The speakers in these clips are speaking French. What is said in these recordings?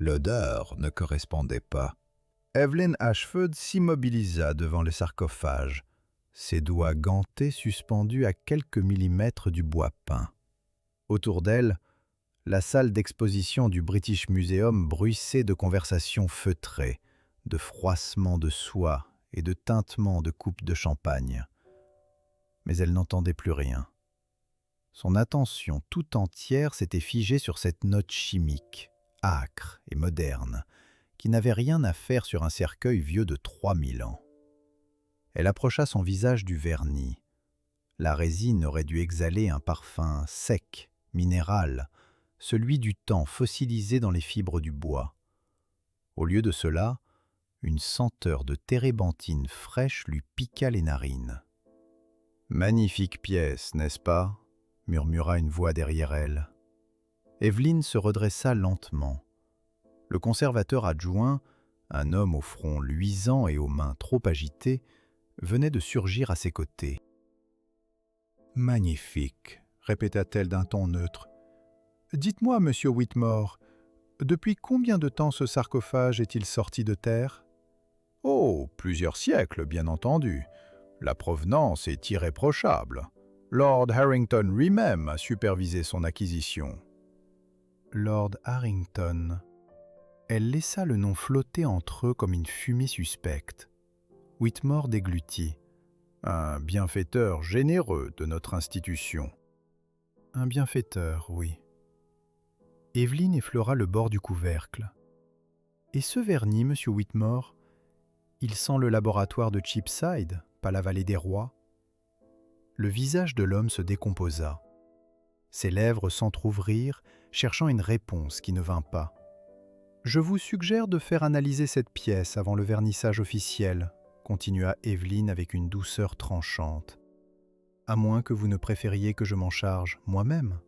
L'odeur ne correspondait pas. Evelyn Ashford s'immobilisa devant le sarcophage, ses doigts gantés suspendus à quelques millimètres du bois peint. Autour d'elle, la salle d'exposition du British Museum bruissait de conversations feutrées, de froissements de soie et de tintements de coupes de champagne. Mais elle n'entendait plus rien. Son attention tout entière s'était figée sur cette note chimique, âcre et moderne, qui n'avait rien à faire sur un cercueil vieux de 3000 ans. Elle approcha son visage du vernis. La résine aurait dû exhaler un parfum sec, minéral, celui du temps fossilisé dans les fibres du bois. Au lieu de cela, une senteur de térébenthine fraîche lui piqua les narines. « Magnifique pièce, n'est-ce pas ?» murmura une voix derrière elle. Evelyn se redressa lentement. Le conservateur adjoint, un homme au front luisant et aux mains trop agitées, venait de surgir à ses côtés. « Magnifique !» répéta-t-elle d'un ton neutre. « Dites-moi, monsieur Whitmore, depuis combien de temps ce sarcophage est-il sorti de terre ?»« Oh, plusieurs siècles, bien entendu. La provenance est irréprochable. Lord Harrington lui-même a supervisé son acquisition. » Lord Harrington. Elle laissa le nom flotter entre eux comme une fumée suspecte. Whitmore déglutit. Un bienfaiteur généreux de notre institution. Un bienfaiteur, oui. Evelyn effleura le bord du couvercle. Et ce vernis, monsieur Whitmore, il sent le laboratoire de Cheapside, pas la vallée des rois. Le visage de l'homme se décomposa. Ses lèvres s'entr'ouvrirent, cherchant une réponse qui ne vint pas. « Je vous suggère de faire analyser cette pièce avant le vernissage officiel, » continua Evelyn avec une douceur tranchante. « À moins que vous ne préfériez que je m'en charge moi-même,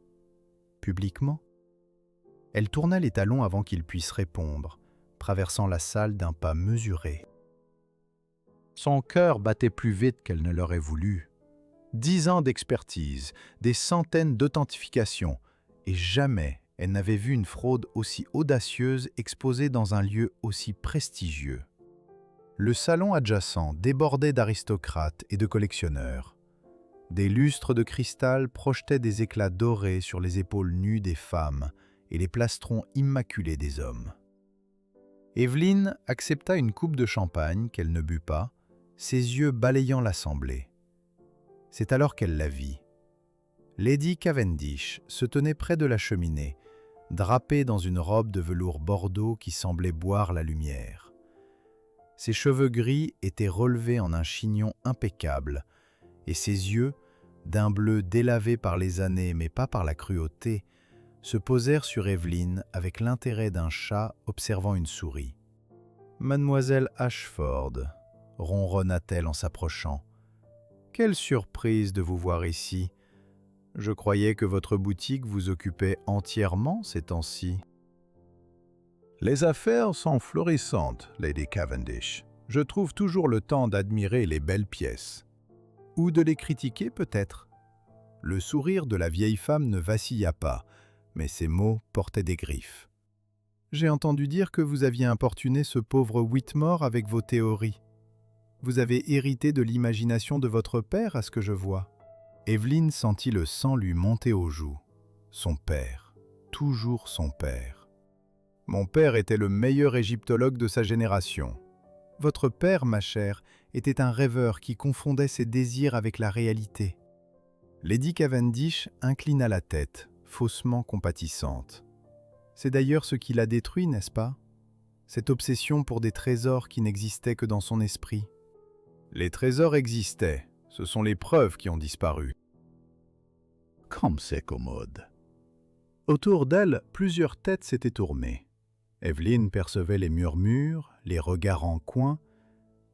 publiquement. » Elle tourna les talons avant qu'il puisse répondre, traversant la salle d'un pas mesuré. Son cœur battait plus vite qu'elle ne l'aurait voulu. 10 ans d'expertise, des centaines d'authentifications, et jamais elle n'avait vu une fraude aussi audacieuse exposée dans un lieu aussi prestigieux. Le salon adjacent débordait d'aristocrates et de collectionneurs. Des lustres de cristal projetaient des éclats dorés sur les épaules nues des femmes et les plastrons immaculés des hommes. Evelyn accepta une coupe de champagne qu'elle ne but pas, ses yeux balayant l'assemblée. C'est alors qu'elle la vit. Lady Cavendish se tenait près de la cheminée, drapée dans une robe de velours bordeaux qui semblait boire la lumière. Ses cheveux gris étaient relevés en un chignon impeccable, et ses yeux, d'un bleu délavé par les années mais pas par la cruauté, se posèrent sur Evelyn avec l'intérêt d'un chat observant une souris. « Mademoiselle Ashford » ronronna-t-elle en s'approchant. « Quelle surprise de vous voir ici. Je croyais que votre boutique vous occupait entièrement ces temps-ci. » « Les affaires sont florissantes, Lady Cavendish. Je trouve toujours le temps d'admirer les belles pièces. Ou de les critiquer peut-être. » Le sourire de la vieille femme ne vacilla pas, mais ses mots portaient des griffes. « J'ai entendu dire que vous aviez importuné ce pauvre Whitmore avec vos théories. Vous avez hérité de l'imagination de votre père, à ce que je vois. » Evelyn sentit le sang lui monter aux joues. Son père, toujours son père. « Mon père était le meilleur égyptologue de sa génération. » « Votre père, ma chère, était un rêveur qui confondait ses désirs avec la réalité. » Lady Cavendish inclina la tête, faussement compatissante. « C'est d'ailleurs ce qui l'a détruit, n'est-ce pas? Cette obsession pour des trésors qui n'existaient que dans son esprit. » « Les trésors existaient, ce sont les preuves qui ont disparu. » « Comme c'est commode. » Autour d'elle, plusieurs têtes s'étaient tournées. Evelyn percevait les murmures, les regards en coin.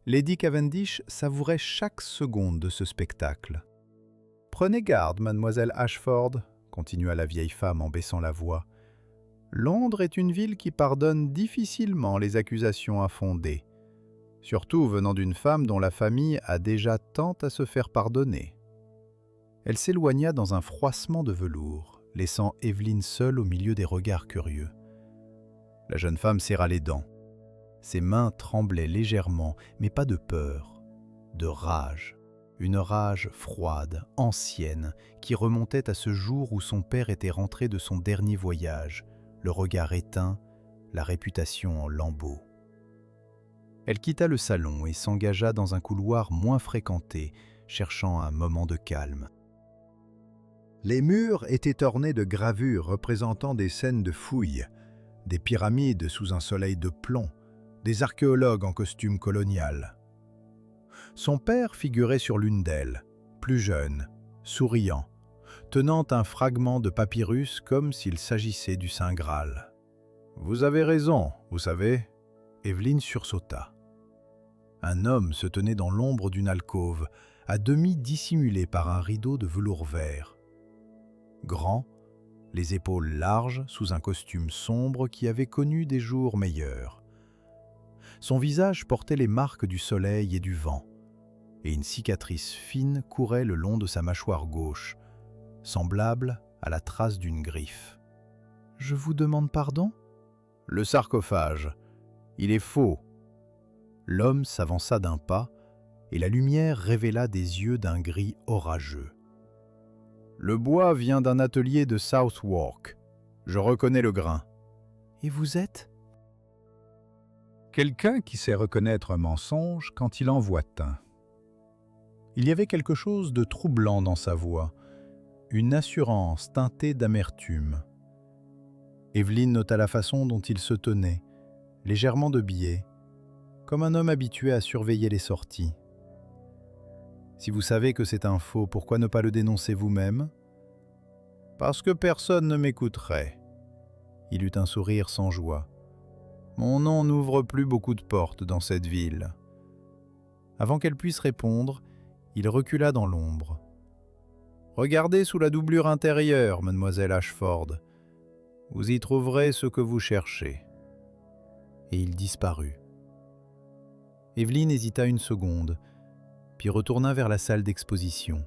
Lady Cavendish savourait chaque seconde de ce spectacle. « Prenez garde, mademoiselle Ashford, » continua la vieille femme en baissant la voix. « Londres est une ville qui pardonne difficilement les accusations infondées, surtout venant d'une femme dont la famille a déjà tant à se faire pardonner. » Elle s'éloigna dans un froissement de velours, laissant Evelyn seule au milieu des regards curieux. La jeune femme serra les dents. Ses mains tremblaient légèrement, mais pas de peur, de rage. Une rage froide, ancienne, qui remontait à ce jour où son père était rentré de son dernier voyage, le regard éteint, la réputation en lambeaux. Elle quitta le salon et s'engagea dans un couloir moins fréquenté, cherchant un moment de calme. Les murs étaient ornés de gravures représentant des scènes de fouilles, des pyramides sous un soleil de plomb, des archéologues en costume colonial. Son père figurait sur l'une d'elles, plus jeune, souriant, tenant un fragment de papyrus comme s'il s'agissait du Saint Graal. « Vous avez raison, vous savez. » Evelyne sursauta. Un homme se tenait dans l'ombre d'une alcôve, à demi dissimulée par un rideau de velours vert. Grand, les épaules larges, sous un costume sombre qui avait connu des jours meilleurs. Son visage portait les marques du soleil et du vent, et une cicatrice fine courait le long de sa mâchoire gauche, semblable à la trace d'une griffe. « Je vous demande pardon ?» ?»« Le sarcophage. Il est faux. » L'homme s'avança d'un pas, et la lumière révéla des yeux d'un gris orageux. « Le bois vient d'un atelier de Southwark. Je reconnais le grain. »« Et vous êtes ?» ?»« Quelqu'un qui sait reconnaître un mensonge quand il en voit un. » Il y avait quelque chose de troublant dans sa voix, une assurance teintée d'amertume. Evelyne nota la façon dont il se tenait, légèrement de biais, comme un homme habitué à surveiller les sorties. « Si vous savez que c'est un faux, pourquoi ne pas le dénoncer vous-même ?»« Parce que personne ne m'écouterait. » Il eut un sourire sans joie. « Mon nom n'ouvre plus beaucoup de portes dans cette ville. » Avant qu'elle puisse répondre, il recula dans l'ombre. « Regardez sous la doublure intérieure, mademoiselle Ashford. Vous y trouverez ce que vous cherchez. » Et il disparut. Evelyne hésita une seconde, puis retourna vers la salle d'exposition.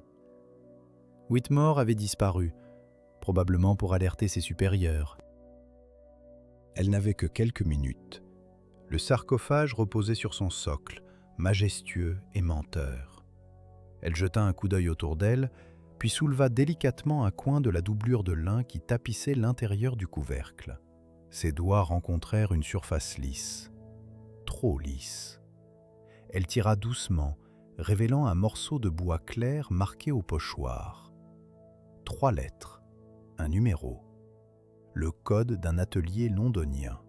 Whitmore avait disparu, probablement pour alerter ses supérieurs. Elle n'avait que quelques minutes. Le sarcophage reposait sur son socle, majestueux et menteur. Elle jeta un coup d'œil autour d'elle, puis souleva délicatement un coin de la doublure de lin qui tapissait l'intérieur du couvercle. Ses doigts rencontrèrent une surface lisse, trop lisse. Elle tira doucement, révélant un morceau de bois clair marqué au pochoir. 3 lettres, un numéro, le code d'un atelier londonien.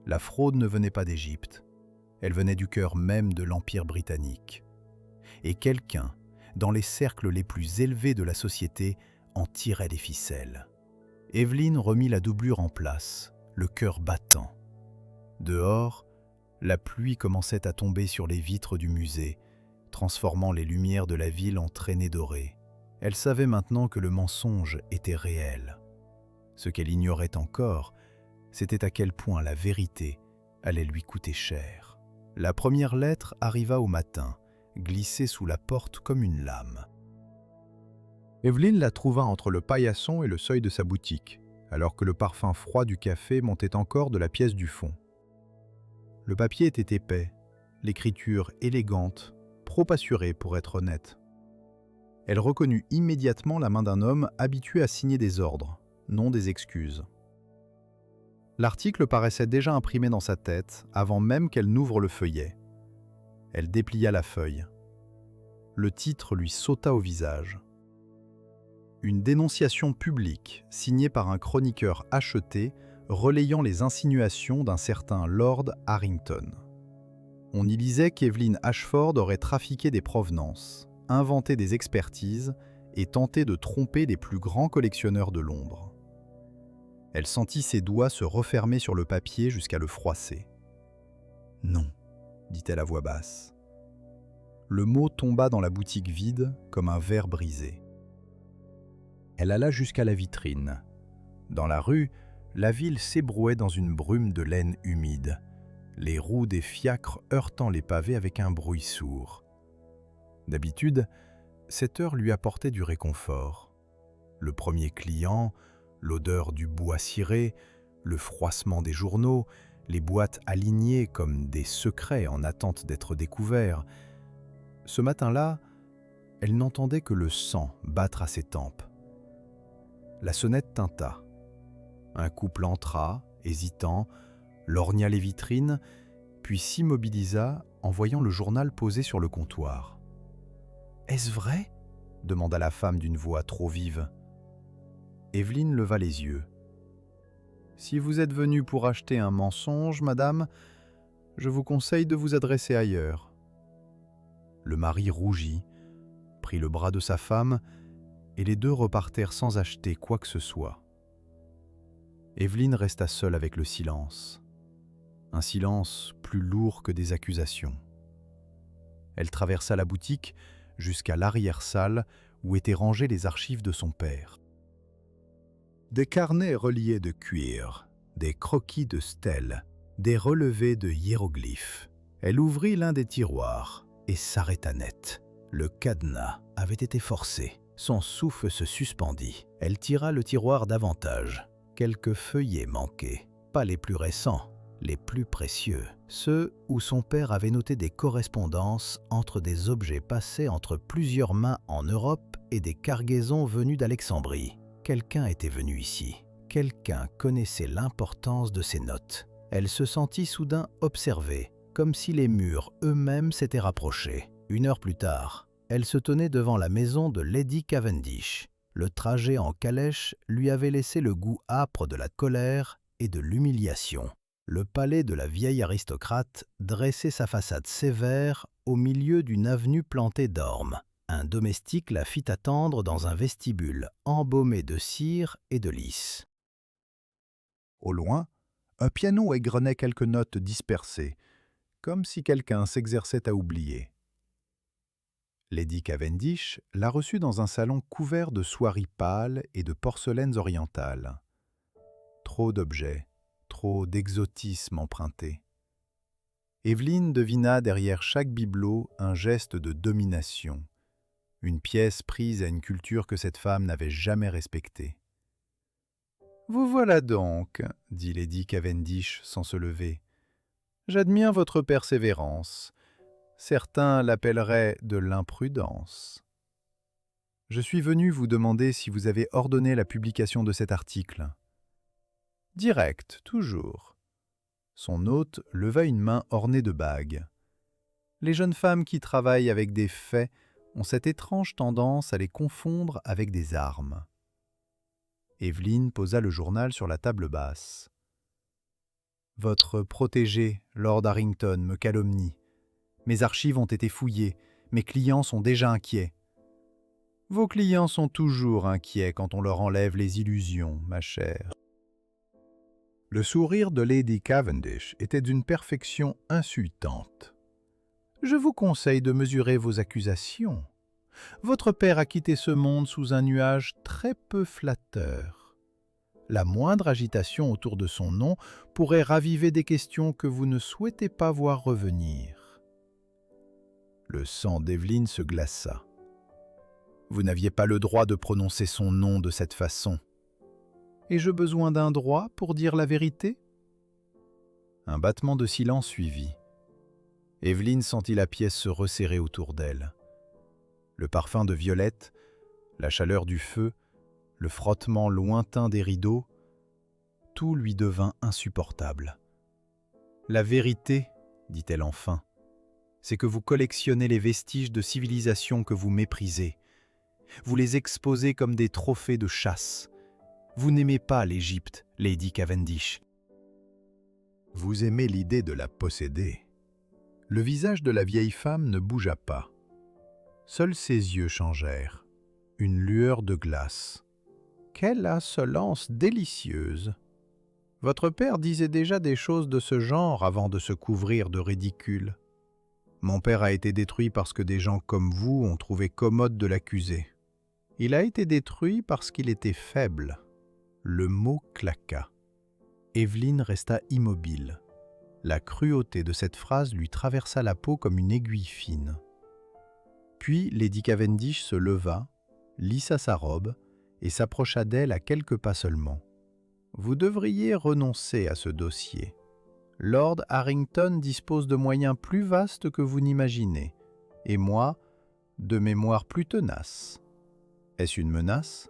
La fraude ne venait pas d'Égypte, elle venait du cœur même de l'Empire britannique. Et quelqu'un, dans les cercles les plus élevés de la société, en tirait les ficelles. Evelyne remit la doublure en place, le cœur battant. Dehors, la pluie commençait à tomber sur les vitres du musée, transformant les lumières de la ville en traînées dorées. Elle savait maintenant que le mensonge était réel. Ce qu'elle ignorait encore, c'était à quel point la vérité allait lui coûter cher. La première lettre arriva au matin, glissée sous la porte comme une lame. Evelyne la trouva entre le paillasson et le seuil de sa boutique, alors que le parfum froid du café montait encore de la pièce du fond. Le papier était épais, l'écriture élégante, trop assurée pour être honnête. Elle reconnut immédiatement la main d'un homme habitué à signer des ordres, non des excuses. L'article paraissait déjà imprimé dans sa tête avant même qu'elle n'ouvre le feuillet. Elle déplia la feuille. Le titre lui sauta au visage. Une dénonciation publique signée par un chroniqueur acheté relayant les insinuations d'un certain Lord Harrington. On y lisait qu'Evelyn Ashford aurait trafiqué des provenances, inventé des expertises et tenté de tromper les plus grands collectionneurs de Londres. Elle sentit ses doigts se refermer sur le papier jusqu'à le froisser. « Non », dit-elle à voix basse. Le mot tomba dans la boutique vide comme un verre brisé. Elle alla jusqu'à la vitrine. Dans la rue, la ville s'ébrouait dans une brume de laine humide, les roues des fiacres heurtant les pavés avec un bruit sourd. D'habitude, cette heure lui apportait du réconfort. Le premier client, l'odeur du bois ciré, Le froissement des journaux, les boîtes alignées comme des secrets en attente d'être découverts. Ce matin-là, elle n'entendait que le sang battre à ses tempes. La sonnette tinta. Un couple entra, hésitant, lorgna les vitrines, puis s'immobilisa en voyant le journal posé sur le comptoir. « Est-ce vrai ?» demanda la femme d'une voix trop vive. Evelyne leva les yeux. « Si vous êtes venue pour acheter un mensonge, madame, je vous conseille de vous adresser ailleurs. » Le mari rougit, prit le bras de sa femme, et les deux repartèrent sans acheter quoi que ce soit. Evelyne resta seule avec le silence. Un silence plus lourd que des accusations. Elle traversa la boutique jusqu'à l'arrière-salle où étaient rangées les archives de son père. Des carnets reliés de cuir, des croquis de stèles, des relevés de hiéroglyphes. Elle ouvrit l'un des tiroirs et s'arrêta net. Le cadenas avait été forcé. Son souffle se suspendit. Elle tira le tiroir davantage. Quelques feuillets manquaient, pas les plus récents, les plus précieux, ceux où son père avait noté des correspondances entre des objets passés entre plusieurs mains en Europe et des cargaisons venues d'Alexandrie. Quelqu'un était venu ici. Quelqu'un connaissait l'importance de ces notes. Elle se sentit soudain observée, comme si les murs eux-mêmes s'étaient rapprochés. 1 heure plus tard, elle se tenait devant la maison de Lady Cavendish. Le trajet en calèche lui avait laissé le goût âpre de la colère et de l'humiliation. Le palais de la vieille aristocrate dressait sa façade sévère au milieu d'une avenue plantée d'ormes. Un domestique la fit attendre dans un vestibule embaumé de cire et de lys. Au loin, un piano égrenait quelques notes dispersées, comme si quelqu'un s'exerçait à oublier. Lady Cavendish la reçut dans un salon couvert de soieries pâles et de porcelaines orientales. Trop d'objets, trop d'exotisme emprunté. Evelyne devina derrière chaque bibelot un geste de domination, une pièce prise à une culture que cette femme n'avait jamais respectée. « Vous voilà donc, » dit Lady Cavendish sans se lever. « J'admire votre persévérance. Certains l'appelleraient de l'imprudence. Je suis venu vous demander si vous avez ordonné la publication de cet article. » Direct, toujours. Son hôte leva une main ornée de bagues. Les jeunes femmes qui travaillent avec des faits ont cette étrange tendance à les confondre avec des armes. Evelyne posa le journal sur la table basse. « Votre protégé, Lord Harrington, me calomnie. Mes archives ont été fouillées, mes clients sont déjà inquiets. » « Vos clients sont toujours inquiets quand on leur enlève les illusions, ma chère. » Le sourire de Lady Cavendish était d'une perfection insultante. « Je vous conseille de mesurer vos accusations. Votre père a quitté ce monde sous un nuage très peu flatteur. La moindre agitation autour de son nom pourrait raviver des questions que vous ne souhaitez pas voir revenir. » Le sang d'Evelyne se glaça. Vous n'aviez pas le droit de prononcer son nom de cette façon. Ai-je besoin d'un droit pour dire la vérité ? Un battement de silence suivit. Evelyne sentit la pièce se resserrer autour d'elle. Le parfum de violette, la chaleur du feu, le frottement lointain des rideaux, tout lui devint insupportable. « La vérité, dit-elle enfin, c'est que vous collectionnez les vestiges de civilisation que vous méprisez. Vous les exposez comme des trophées de chasse. Vous n'aimez pas l'Égypte, Lady Cavendish. Vous aimez l'idée de la posséder. » Le visage de la vieille femme ne bougea pas. Seuls ses yeux changèrent, une lueur de glace. Quelle insolence délicieuse! Votre père disait déjà des choses de ce genre avant de se couvrir de ridicule. Mon père a été détruit parce que des gens comme vous ont trouvé commode de l'accuser. Il a été détruit parce qu'il était faible. Le mot claqua. Evelyne resta immobile. La cruauté de cette phrase lui traversa la peau comme une aiguille fine. Puis Lady Cavendish se leva, lissa sa robe et s'approcha d'elle à quelques pas seulement. Vous devriez renoncer à ce dossier. Lord Harrington dispose de moyens plus vastes que vous n'imaginez, et moi, de mémoire plus tenace. Est-ce une menace?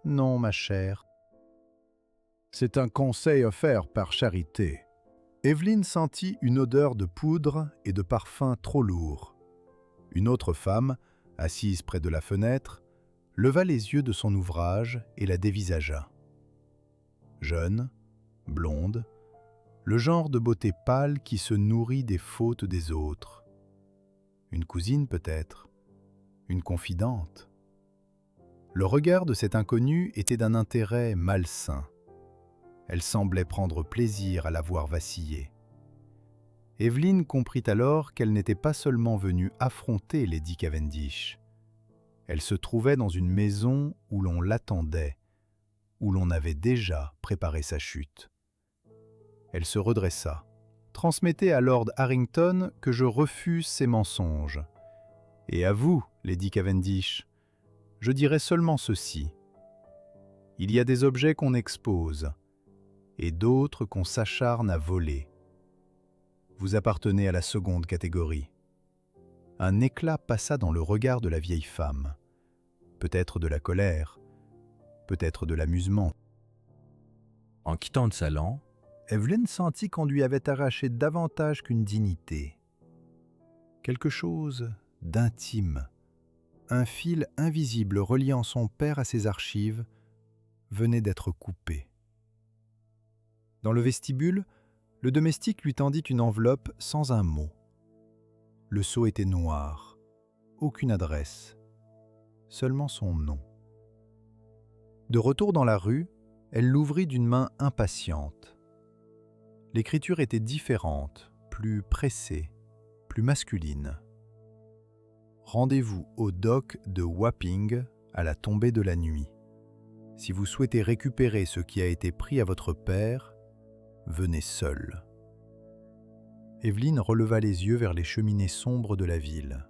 Non, ma chère. C'est un conseil offert par charité. Evelyne sentit une odeur de poudre et de parfum trop lourd. Une autre femme, assise près de la fenêtre, leva les yeux de son ouvrage et la dévisagea. Jeune, blonde, le genre de beauté pâle qui se nourrit des fautes des autres. Une cousine peut-être, une confidente. Le regard de cette inconnue était d'un intérêt malsain. Elle semblait prendre plaisir à la voir vaciller. Evelyne comprit alors qu'elle n'était pas seulement venue affronter Lady Cavendish. Elle se trouvait dans une maison où l'on l'attendait, où l'on avait déjà préparé sa chute. Elle se redressa. « Transmettez à Lord Harrington que je refuse ces mensonges. Et à vous, Lady Cavendish, je dirai seulement ceci. Il y a des objets qu'on expose, et d'autres qu'on s'acharne à voler. Vous appartenez à la seconde catégorie. » Un éclat passa dans le regard de la vieille femme. Peut-être de la colère, peut-être de l'amusement. En quittant le salon, Evelyne sentit qu'on lui avait arraché davantage qu'une dignité. Quelque chose d'intime, un fil invisible reliant son père à ses archives, venait d'être coupé. Dans le vestibule, le domestique lui tendit une enveloppe sans un mot. Le sceau était noir, aucune adresse, seulement son nom. De retour dans la rue, elle l'ouvrit d'une main impatiente. L'écriture était différente, plus pressée, plus masculine. Rendez-vous au dock de Wapping à la tombée de la nuit. Si vous souhaitez récupérer ce qui a été pris à votre père, venez seul. Evelyne releva les yeux vers les cheminées sombres de la ville.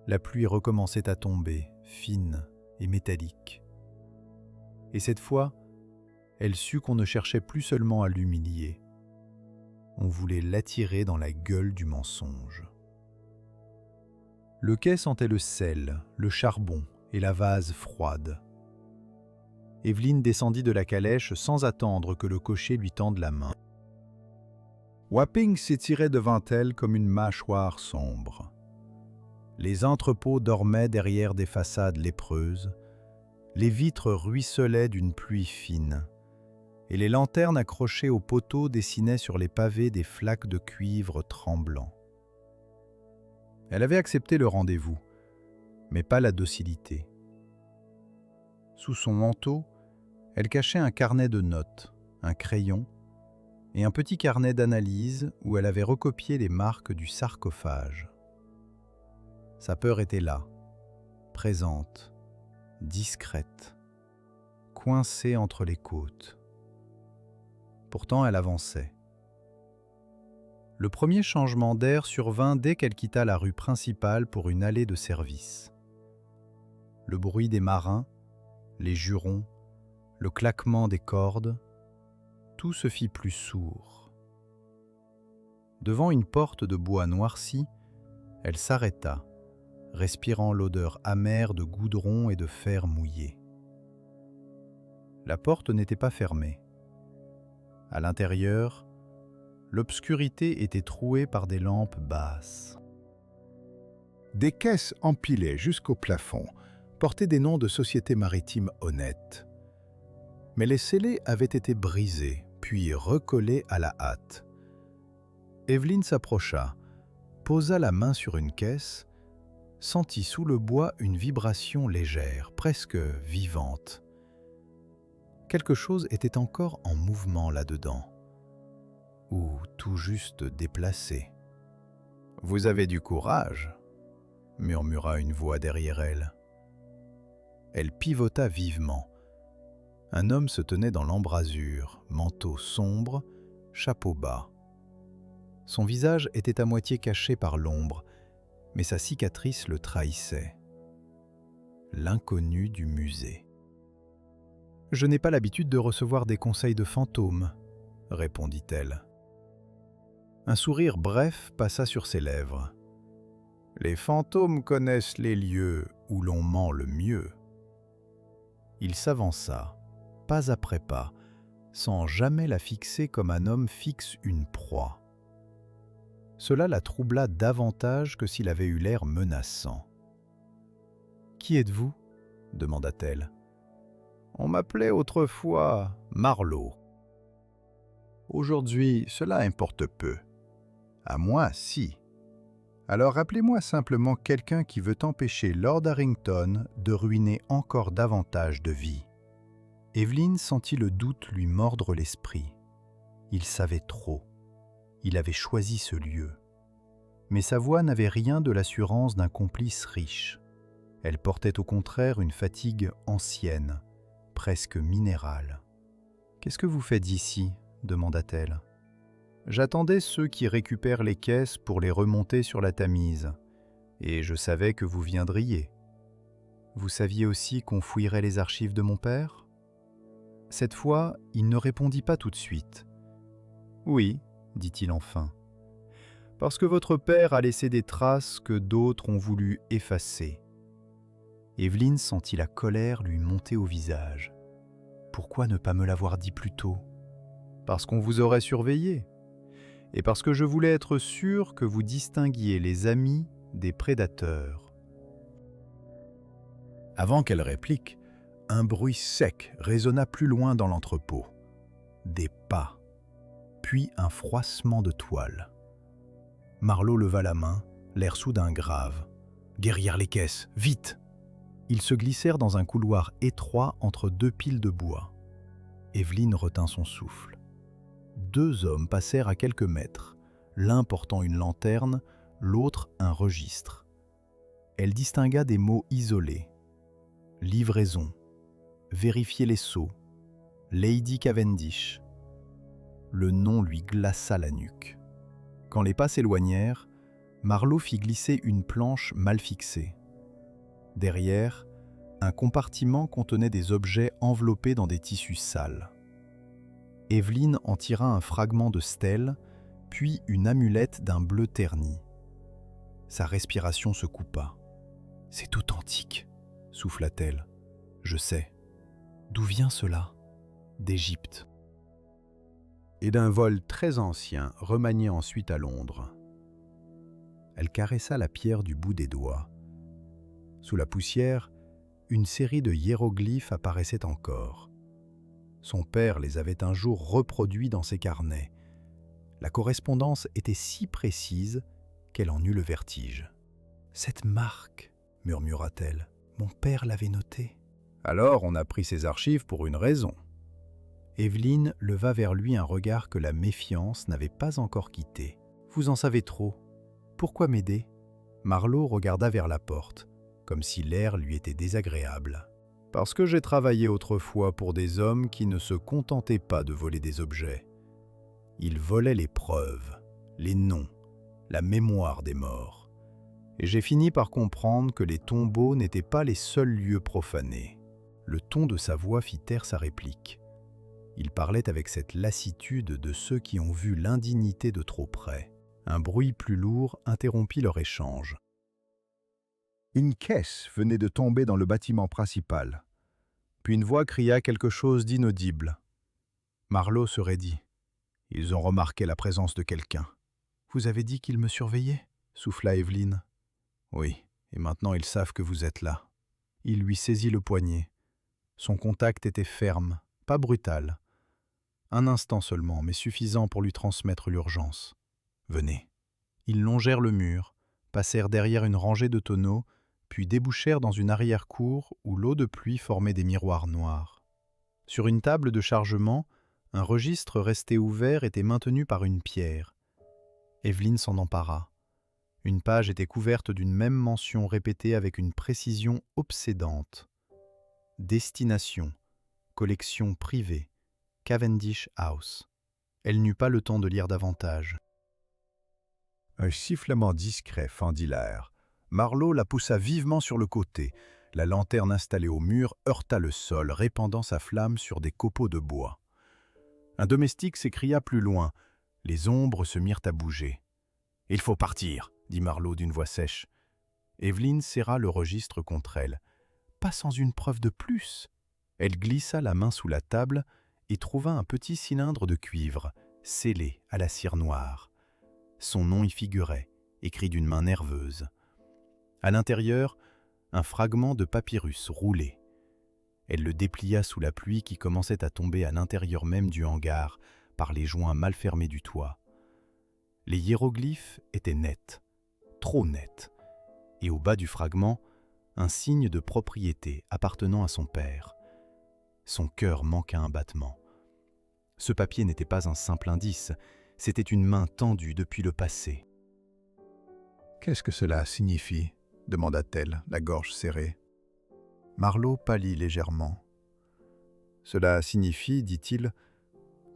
La pluie recommençait à tomber, fine et métallique. Et cette fois, elle sut qu'on ne cherchait plus seulement à l'humilier. On voulait l'attirer dans la gueule du mensonge. Le quai sentait le sel, le charbon et la vase froide. Evelyne descendit de la calèche sans attendre que le cocher lui tende la main. Wapping s'étirait devant elle comme une mâchoire sombre. Les entrepôts dormaient derrière des façades lépreuses, les vitres ruisselaient d'une pluie fine, et les lanternes accrochées aux poteaux dessinaient sur les pavés des flaques de cuivre tremblants. Elle avait accepté le rendez-vous, mais pas la docilité. Sous son manteau, elle cachait un carnet de notes, un crayon et un petit carnet d'analyse où elle avait recopié les marques du sarcophage. Sa peur était là, présente, discrète, coincée entre les côtes. Pourtant, elle avançait. Le premier changement d'air survint dès qu'elle quitta la rue principale pour une allée de service. Le bruit des marins, les jurons, le claquement des cordes, tout se fit plus sourd. Devant une porte de bois noirci, elle s'arrêta, respirant l'odeur amère de goudron et de fer mouillé. La porte n'était pas fermée. À l'intérieur, l'obscurité était trouée par des lampes basses. Des caisses empilées jusqu'au plafond portaient des noms de sociétés maritimes honnêtes. Mais les scellés avaient été brisés, puis recollés à la hâte. Evelyne s'approcha, posa la main sur une caisse, sentit sous le bois une vibration légère, presque vivante. Quelque chose était encore en mouvement là-dedans, ou tout juste déplacé. « Vous avez du courage », murmura une voix derrière elle. Elle pivota vivement. Un homme se tenait dans l'embrasure, manteau sombre, chapeau bas. Son visage était à moitié caché par l'ombre, mais sa cicatrice le trahissait. L'inconnu du musée. Je n'ai pas l'habitude de recevoir des conseils de fantômes, répondit-elle. Un sourire bref passa sur ses lèvres. Les fantômes connaissent les lieux où l'on ment le mieux. Il s'avança, pas après pas, sans jamais la fixer comme un homme fixe une proie. Cela la troubla davantage que s'il avait eu l'air menaçant. « Qui êtes-vous » demanda-t-elle. « On m'appelait autrefois Marlowe. Aujourd'hui, cela importe peu. À moi, si. Alors appelez-moi simplement quelqu'un qui veut empêcher Lord Harrington de ruiner encore davantage de vies. » Evelyn sentit le doute lui mordre l'esprit. Il savait trop. Il avait choisi ce lieu. Mais sa voix n'avait rien de l'assurance d'un complice riche. Elle portait au contraire une fatigue ancienne, presque minérale. « Qu'est-ce que vous faites ici » demanda-t-elle. « J'attendais ceux qui récupèrent les caisses pour les remonter sur la Tamise, et je savais que vous viendriez. Vous saviez aussi qu'on fouillerait les archives de mon père ?» Cette fois, il ne répondit pas tout de suite. « Oui, dit-il enfin, parce que votre père a laissé des traces que d'autres ont voulu effacer. » Evelyn sentit la colère lui monter au visage. « Pourquoi ne pas me l'avoir dit plus tôt ? Parce qu'on vous aurait surveillé, et parce que je voulais être sûr que vous distinguiez les amis des prédateurs. » Avant qu'elle réplique, un bruit sec résonna plus loin dans l'entrepôt. Des pas, puis un froissement de toile. Marlowe leva la main, l'air soudain grave. « Derrière les caisses, vite !» Ils se glissèrent dans un couloir étroit entre deux piles de bois. Evelyn retint son souffle. Deux hommes passèrent à quelques mètres, l'un portant une lanterne, l'autre un registre. Elle distingua des mots isolés. Livraison, vérifier les sceaux, Lady Cavendish. Le nom lui glaça la nuque. Quand les pas s'éloignèrent, Marlowe fit glisser une planche mal fixée. Derrière, un compartiment contenait des objets enveloppés dans des tissus sales. Evelyn en tira un fragment de stèle, puis une amulette d'un bleu terni. Sa respiration se coupa. « C'est authentique », souffla-t-elle. « Je sais. D'où vient cela ? D'Égypte. Et d'un vol très ancien, remanié ensuite à Londres. » Elle caressa la pierre du bout des doigts. Sous la poussière, une série de hiéroglyphes apparaissait encore. Son père les avait un jour reproduits dans ses carnets. La correspondance était si précise qu'elle en eut le vertige. « Cette marque, murmura-t-elle, mon père l'avait notée. » Alors on a pris ces archives pour une raison. Evelyn leva vers lui un regard que la méfiance n'avait pas encore quitté. « Vous en savez trop. Pourquoi m'aider ?» Marlowe regarda vers la porte, comme si l'air lui était désagréable. « Parce que j'ai travaillé autrefois pour des hommes qui ne se contentaient pas de voler des objets. Ils volaient les preuves, les noms, la mémoire des morts. Et j'ai fini par comprendre que les tombeaux n'étaient pas les seuls lieux profanés. » Le ton de sa voix fit taire sa réplique. Il parlait avec cette lassitude de ceux qui ont vu l'indignité de trop près. Un bruit plus lourd interrompit leur échange. Une caisse venait de tomber dans le bâtiment principal. Puis une voix cria quelque chose d'inaudible. Marlowe se raidit. Ils ont remarqué la présence de quelqu'un. « Vous avez dit qu'ils me surveillaient » souffla Evelyn. « Oui, et maintenant ils savent que vous êtes là. » Il lui saisit le poignet. Son contact était ferme, pas brutal. Un instant seulement, mais suffisant pour lui transmettre l'urgence. « Venez. » Ils longèrent le mur, passèrent derrière une rangée de tonneaux, puis débouchèrent dans une arrière-cour où l'eau de pluie formait des miroirs noirs. Sur une table de chargement, un registre resté ouvert était maintenu par une pierre. Evelyn s'en empara. Une page était couverte d'une même mention répétée avec une précision obsédante. Destination, collection privée, Cavendish House. Elle n'eut pas le temps de lire davantage. Un sifflement discret fendit l'air. Marlowe la poussa vivement sur le côté. La lanterne installée au mur heurta le sol, répandant sa flamme sur des copeaux de bois. Un domestique s'écria plus loin. Les ombres se mirent à bouger. « Il faut partir !» dit Marlowe d'une voix sèche. Evelyne serra le registre contre elle. « Pas sans une preuve de plus !» Elle glissa la main sous la table et trouva un petit cylindre de cuivre, scellé à la cire noire. Son nom y figurait, écrit d'une main nerveuse. À l'intérieur, un fragment de papyrus roulé. Elle le déplia sous la pluie qui commençait à tomber à l'intérieur même du hangar, par les joints mal fermés du toit. Les hiéroglyphes étaient nets, trop nets, et au bas du fragment, un signe de propriété appartenant à son père. Son cœur manqua un battement. Ce papier n'était pas un simple indice, c'était une main tendue depuis le passé. « Qu'est-ce que cela signifie ?» demanda-t-elle, la gorge serrée. Marlowe pâlit légèrement. « Cela signifie, dit-il,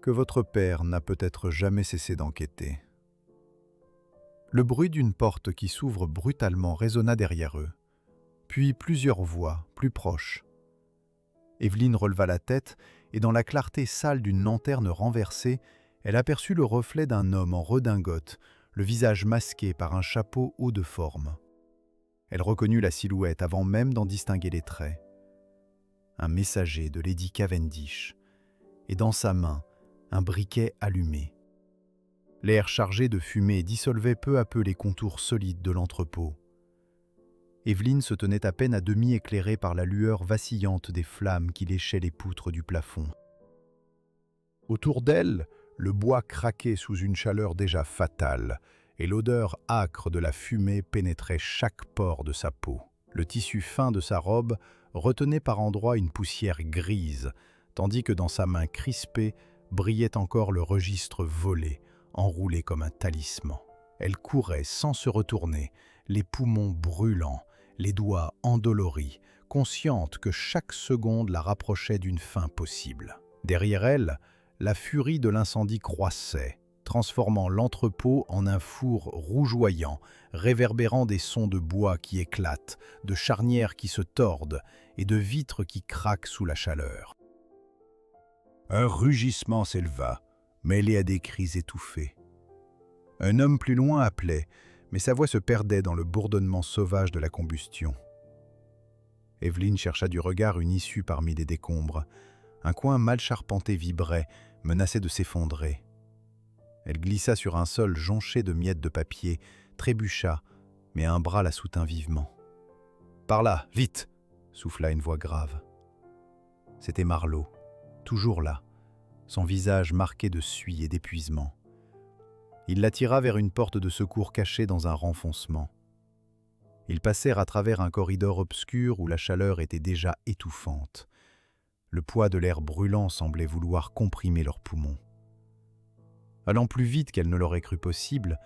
que votre père n'a peut-être jamais cessé d'enquêter. » Le bruit d'une porte qui s'ouvre brutalement résonna derrière eux, puis plusieurs voix, plus proches. Evelyne releva la tête et dans la clarté sale d'une lanterne renversée, elle aperçut le reflet d'un homme en redingote, le visage masqué par un chapeau haut de forme. Elle reconnut la silhouette avant même d'en distinguer les traits. Un messager de Lady Cavendish, et dans sa main, un briquet allumé. L'air chargé de fumée dissolvait peu à peu les contours solides de l'entrepôt. Evelyne se tenait à peine à demi éclairée par la lueur vacillante des flammes qui léchaient les poutres du plafond. Autour d'elle, le bois craquait sous une chaleur déjà fatale, et l'odeur âcre de la fumée pénétrait chaque pore de sa peau. Le tissu fin de sa robe retenait par endroits une poussière grise, tandis que dans sa main crispée brillait encore le registre volé, enroulé comme un talisman. Elle courait sans se retourner, les poumons brûlants, les doigts endoloris, consciente que chaque seconde la rapprochait d'une fin possible. Derrière elle, la furie de l'incendie croissait, transformant l'entrepôt en un four rougeoyant, réverbérant des sons de bois qui éclatent, de charnières qui se tordent et de vitres qui craquent sous la chaleur. Un rugissement s'éleva, mêlé à des cris étouffés. Un homme plus loin appelait, mais sa voix se perdait dans le bourdonnement sauvage de la combustion. Evelyne chercha du regard une issue parmi les décombres. Un coin mal charpenté vibrait, menaçait de s'effondrer. Elle glissa sur un sol jonché de miettes de papier, trébucha, mais un bras la soutint vivement. « Par là, vite !» souffla une voix grave. C'était Marlowe, toujours là, son visage marqué de suie et d'épuisement. Il la tira vers une porte de secours cachée dans un renfoncement. Ils passèrent à travers un corridor obscur où la chaleur était déjà étouffante. Le poids de l'air brûlant semblait vouloir comprimer leurs poumons. Allant plus vite qu'elle ne l'aurait cru possible,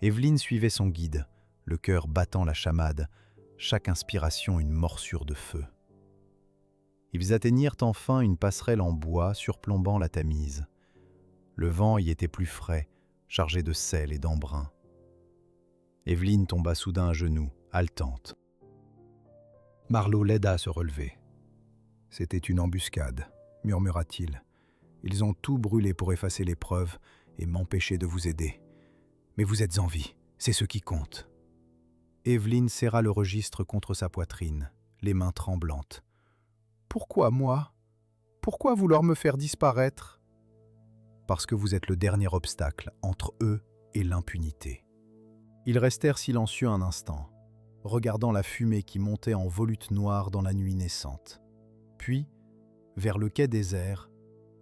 Evelyne suivait son guide, le cœur battant la chamade, chaque inspiration une morsure de feu. Ils atteignirent enfin une passerelle en bois surplombant la Tamise. Le vent y était plus frais, chargé de sel et d'embrun. Evelyne tomba soudain à genoux, haletante. Marlowe l'aida à se relever. « C'était une embuscade, » murmura-t-il. « Ils ont tout brûlé pour effacer les preuves et m'empêcher de vous aider. Mais vous êtes en vie, c'est ce qui compte. » Evelyne serra le registre contre sa poitrine, les mains tremblantes. « Pourquoi moi? Pourquoi vouloir me faire disparaître ?» Parce que vous êtes le dernier obstacle entre eux et l'impunité. Ils restèrent silencieux un instant, regardant la fumée qui montait en volute noire dans la nuit naissante. Puis, vers le quai désert,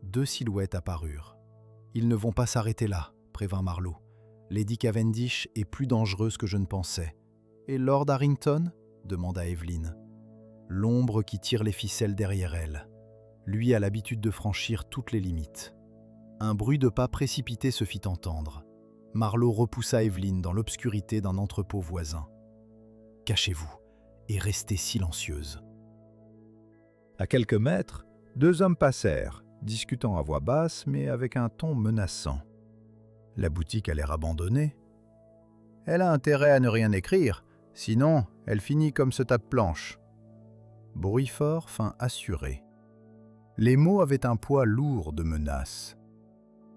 deux silhouettes apparurent. « Ils ne vont pas s'arrêter là, » prévint Marlowe. « Lady Cavendish est plus dangereuse que je ne pensais. »« Et Lord Harrington ?» demanda Evelyne. L'ombre qui tire les ficelles derrière elle. Lui a l'habitude de franchir toutes les limites. Un bruit de pas précipité se fit entendre. Marlowe repoussa Evelyne dans l'obscurité d'un entrepôt voisin. « Cachez-vous et restez silencieuse. » À quelques mètres, deux hommes passèrent, discutant à voix basse mais avec un ton menaçant. La boutique a l'air abandonnée. Elle a intérêt à ne rien écrire, sinon elle finit comme ce tape-planche. bruit fort, fin assuré. Les mots avaient un poids lourd de menace.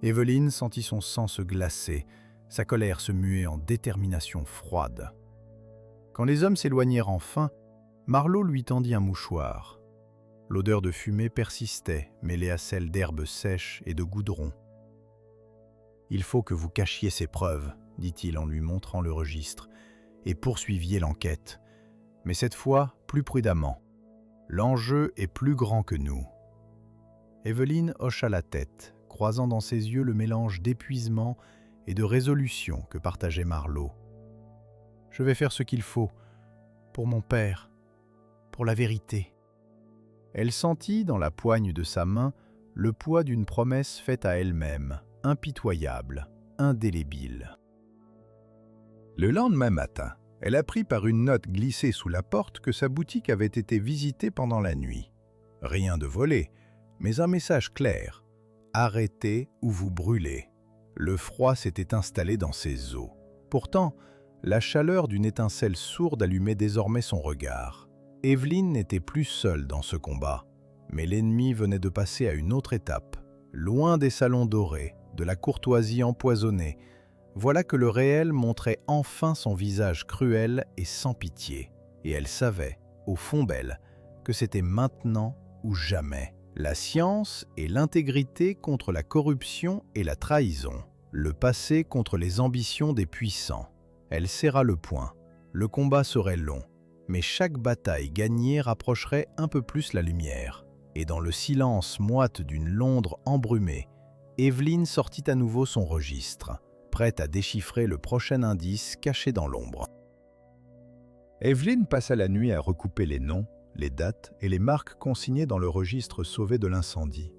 Evelyne sentit son sang se glacer, sa colère se muer en détermination froide. Quand les hommes s'éloignèrent enfin, Marlowe lui tendit un mouchoir. L'odeur de fumée persistait, mêlée à celle d'herbes sèches et de goudron. « Il faut que vous cachiez ces preuves, » dit-il en lui montrant le registre, « et poursuiviez l'enquête. Mais cette fois, plus prudemment. L'enjeu est plus grand que nous. » Evelyne hocha la tête, croisant dans ses yeux le mélange d'épuisement et de résolution que partageait Marlowe. « Je vais faire ce qu'il faut, pour mon père, pour la vérité. » Elle sentit dans la poigne de sa main le poids d'une promesse faite à elle-même, impitoyable, indélébile. Le lendemain matin, elle apprit par une note glissée sous la porte que sa boutique avait été visitée pendant la nuit. Rien de volé, mais un message clair. « Arrêtez ou vous brûlez ». Le froid s'était installé dans ses os. Pourtant, la chaleur d'une étincelle sourde allumait désormais son regard. Evelyne n'était plus seule dans ce combat, mais l'ennemi venait de passer à une autre étape. Loin des salons dorés, de la courtoisie empoisonnée, voilà que le réel montrait enfin son visage cruel et sans pitié. Et elle savait, au fond d'elle, que c'était maintenant ou jamais. La science et l'intégrité contre la corruption et la trahison. Le passé contre les ambitions des puissants. Elle serra le poing. Le combat serait long. Mais chaque bataille gagnée rapprocherait un peu plus la lumière. Et dans le silence moite d'une Londres embrumée, Evelyne sortit à nouveau son registre, prête à déchiffrer le prochain indice caché dans l'ombre. Evelyne passa la nuit à recouper les noms, les dates et les marques consignées dans le registre sauvé de l'incendie.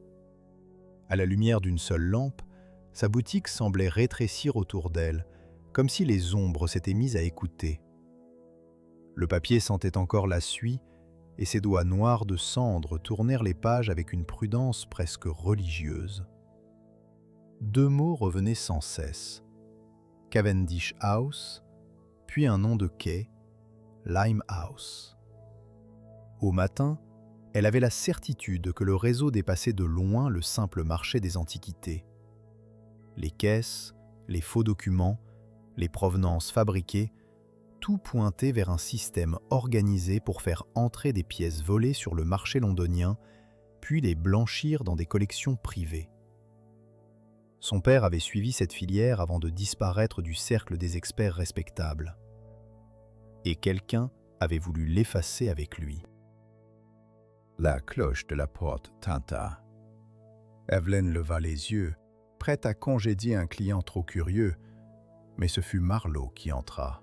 À la lumière d'une seule lampe, sa boutique semblait rétrécir autour d'elle, comme si les ombres s'étaient mises à écouter. Le papier sentait encore la suie, et ses doigts noirs de cendre tournèrent les pages avec une prudence presque religieuse. Deux mots revenaient sans cesse. Cavendish House, puis un nom de quai, Limehouse. Au matin, elle avait la certitude que le réseau dépassait de loin le simple marché des antiquités. Les caisses, les faux documents, les provenances fabriquées, tout pointait vers un système organisé pour faire entrer des pièces volées sur le marché londonien, puis les blanchir dans des collections privées. Son père avait suivi cette filière avant de disparaître du cercle des experts respectables. Et quelqu'un avait voulu l'effacer avec lui. La cloche de la porte tinta. Evelyne leva les yeux, prête à congédier un client trop curieux, mais ce fut Marlowe qui entra.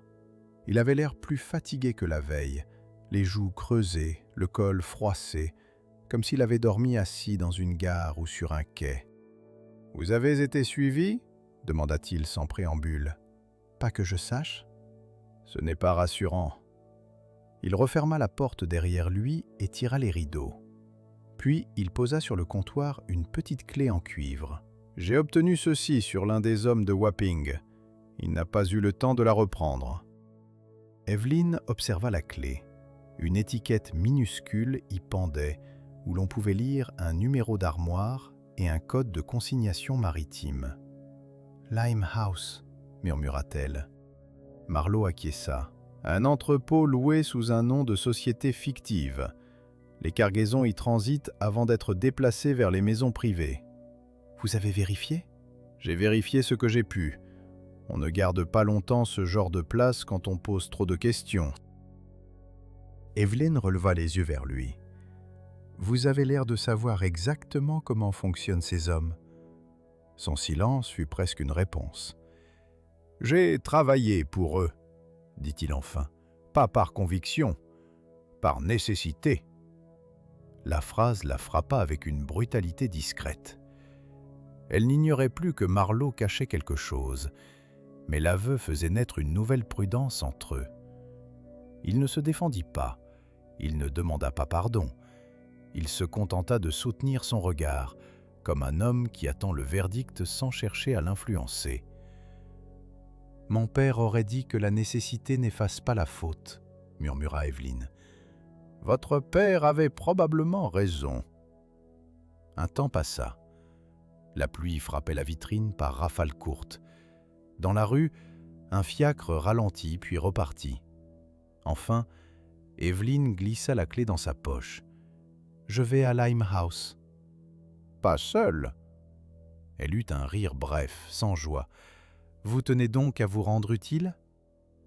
Il avait l'air plus fatigué que la veille, les joues creusées, le col froissé, comme s'il avait dormi assis dans une gare ou sur un quai. « Vous avez été suivi » demanda-t-il sans préambule. « Pas que je sache. » Ce n'est pas rassurant. Il referma la porte derrière lui et tira les rideaux. Puis il posa sur le comptoir une petite clé en cuivre. « J'ai obtenu ceci sur l'un des hommes de Wapping. Il n'a pas eu le temps de la reprendre. » Evelyne observa la clé. Une étiquette minuscule y pendait, où l'on pouvait lire un numéro d'armoire et un code de consignation maritime. « Limehouse » murmura-t-elle. Marlowe acquiesça. Un entrepôt loué sous un nom de société fictive. Les cargaisons y transitent avant d'être déplacées vers les maisons privées. « Vous avez vérifié ?» ?»« J'ai vérifié ce que j'ai pu. On ne garde pas longtemps ce genre de place quand on pose trop de questions. » Evelyne releva les yeux vers lui. « Vous avez l'air de savoir exactement comment fonctionnent ces hommes. » Son silence fut presque une réponse. « J'ai travaillé pour eux, » dit-il enfin. « Pas par conviction, par nécessité. » La phrase la frappa avec une brutalité discrète. Elle n'ignorait plus que Marlowe cachait quelque chose, mais l'aveu faisait naître une nouvelle prudence entre eux. Il ne se défendit pas, il ne demanda pas pardon, il se contenta de soutenir son regard, comme un homme qui attend le verdict sans chercher à l'influencer. « Mon père aurait dit que la nécessité n'efface pas la faute, » murmura Evelyne. « Votre père avait probablement raison. » Un temps passa. La pluie frappait la vitrine par rafales courtes. Dans la rue, un fiacre ralentit puis repartit. Enfin, Evelyn glissa la clé dans sa poche. « Je vais à Limehouse. »« Pas seule ?» Elle eut un rire bref, sans joie. « Vous tenez donc à vous rendre utile ? » ?»«